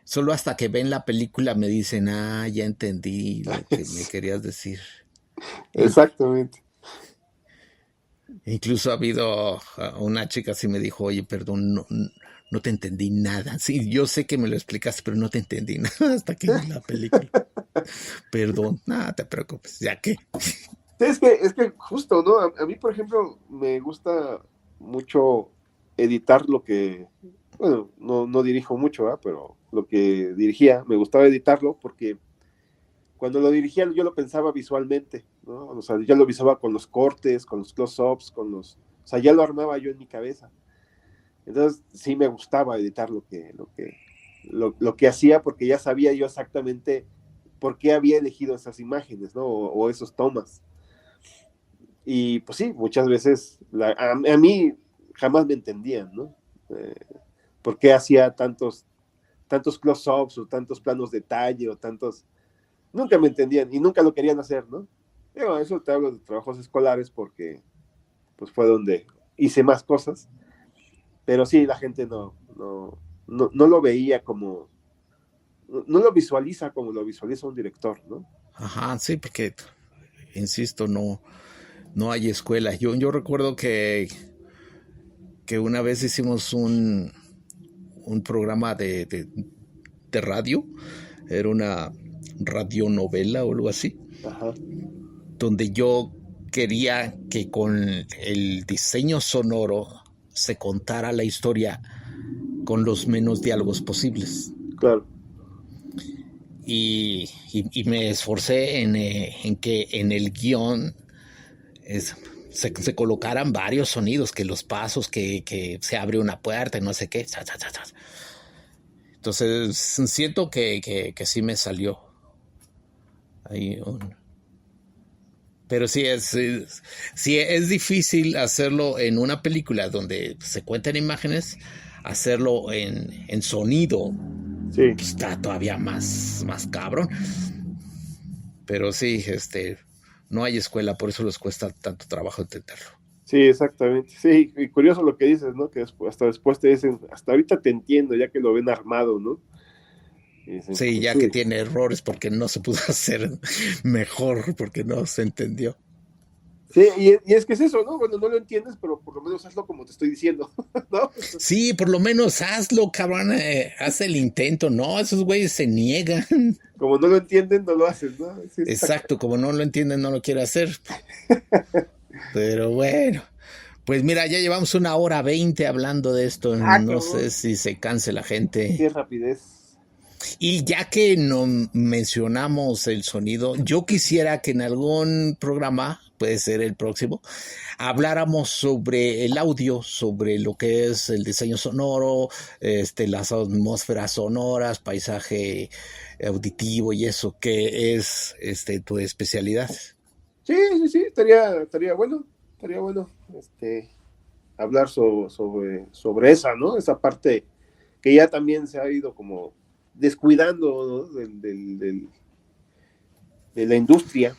A: solo hasta que ven la película me dicen, ya entendí lo que me querías decir.
B: Exactamente.
A: Incluso ha habido una chica así me dijo, oye, perdón, no te entendí nada. Sí, yo sé que me lo explicaste, pero no te entendí nada hasta que vi la película. Perdón, nada, te preocupes, ya que.
B: Es que justo, ¿no? A mí, por ejemplo, me gusta mucho editar lo que, bueno, no dirijo mucho, pero lo que dirigía, me gustaba editarlo porque cuando lo dirigía yo lo pensaba visualmente, ¿no? O sea, ya lo visualizaba con los cortes, con los close-ups, o sea, ya lo armaba yo en mi cabeza. Entonces, sí me gustaba editar lo que hacía porque ya sabía yo exactamente por qué había elegido esas imágenes, ¿no? O esos tomas. Y pues sí, muchas veces a mí jamás me entendían, ¿no? ¿Por qué hacía tantos close-ups o tantos planos de detalle o tantos... Nunca me entendían y nunca lo querían hacer, ¿no? Pero eso te hablo de trabajos escolares porque pues fue donde hice más cosas. Pero sí, la gente no lo veía como... No lo visualiza como lo visualiza un director, ¿no?
A: Ajá, sí, porque insisto, no hay escuela. Yo recuerdo que una vez hicimos un programa de radio, era una radionovela o algo así,
B: Ajá.
A: donde yo quería que con el diseño sonoro se contara la historia con los menos diálogos posibles.
B: Claro.
A: Y me esforcé en que en el guión se colocaran varios sonidos, que los pasos, que se abre una puerta y no sé qué. Entonces siento que sí me salió ahí pero sí es difícil hacerlo en una película donde se cuentan imágenes, hacerlo en sonido.
B: Sí.
A: Pues está todavía más cabrón. Pero sí, no hay escuela, por eso les cuesta tanto trabajo entenderlo.
B: Sí, exactamente. Sí, y curioso lo que dices, ¿no? Que hasta después te dicen, hasta ahorita te entiendo, ya que lo ven armado, ¿no? Dicen,
A: Sí,
B: pues,
A: ya
B: sí.
A: que tiene errores porque no se pudo hacer mejor, porque no se entendió.
B: Sí, y es que es eso, ¿no? Bueno, no lo entiendes, pero por lo menos hazlo como te estoy diciendo, ¿no?
A: Sí, por lo menos hazlo, cabrón, haz el intento, ¿no? Esos güeyes se niegan.
B: Como no lo entienden, no lo hacen, ¿no? Sí,
A: Exacto, como no lo entienden, no lo quiere hacer. Pero bueno, pues mira, ya llevamos 1:20 hablando de esto, no
B: cabrón.
A: sé si se canse la gente.
B: Qué rapidez.
A: Y ya que no mencionamos el sonido, yo quisiera que en algún programa, puede ser el próximo, habláramos sobre el audio, sobre lo que es el diseño sonoro, las atmósferas sonoras, paisaje auditivo y eso, que es tu especialidad.
B: Sí, estaría bueno, hablar sobre esa, ¿no? Esa parte que ya también se ha ido como descuidando, ¿no? De la industria.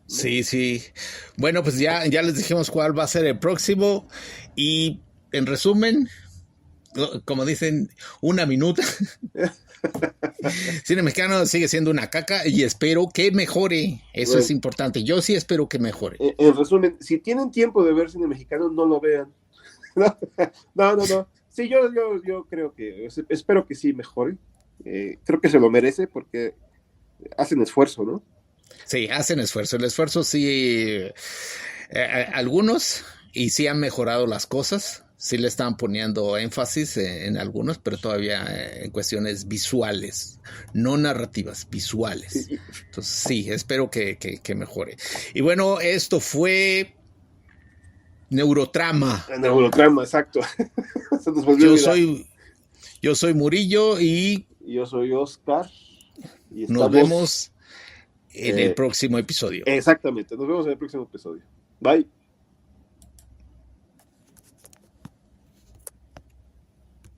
A: Sí. Bueno, pues ya les dijimos cuál va a ser el próximo. Y en resumen, como dicen, 1 minuto. Cine mexicano sigue siendo una caca y espero que mejore. Eso es importante. Yo sí espero que mejore.
B: En resumen, si tienen tiempo de ver cine mexicano, no lo vean. No. Sí, yo creo que, espero que sí mejore. Creo que se lo merece porque hacen esfuerzo, ¿no?
A: Sí, hacen esfuerzo. El esfuerzo sí, algunos, y sí han mejorado las cosas. Sí le están poniendo énfasis en algunos, pero todavía en cuestiones visuales, no narrativas, visuales.
B: Sí.
A: Entonces sí, espero que mejore. Y bueno, esto fue Neurotrama.
B: Neurotrama, exacto. Se nos volvió
A: yo soy Murillo y
B: yo soy Oscar. Y
A: nos vemos en el próximo episodio.
B: Exactamente, nos vemos en el próximo episodio. Bye.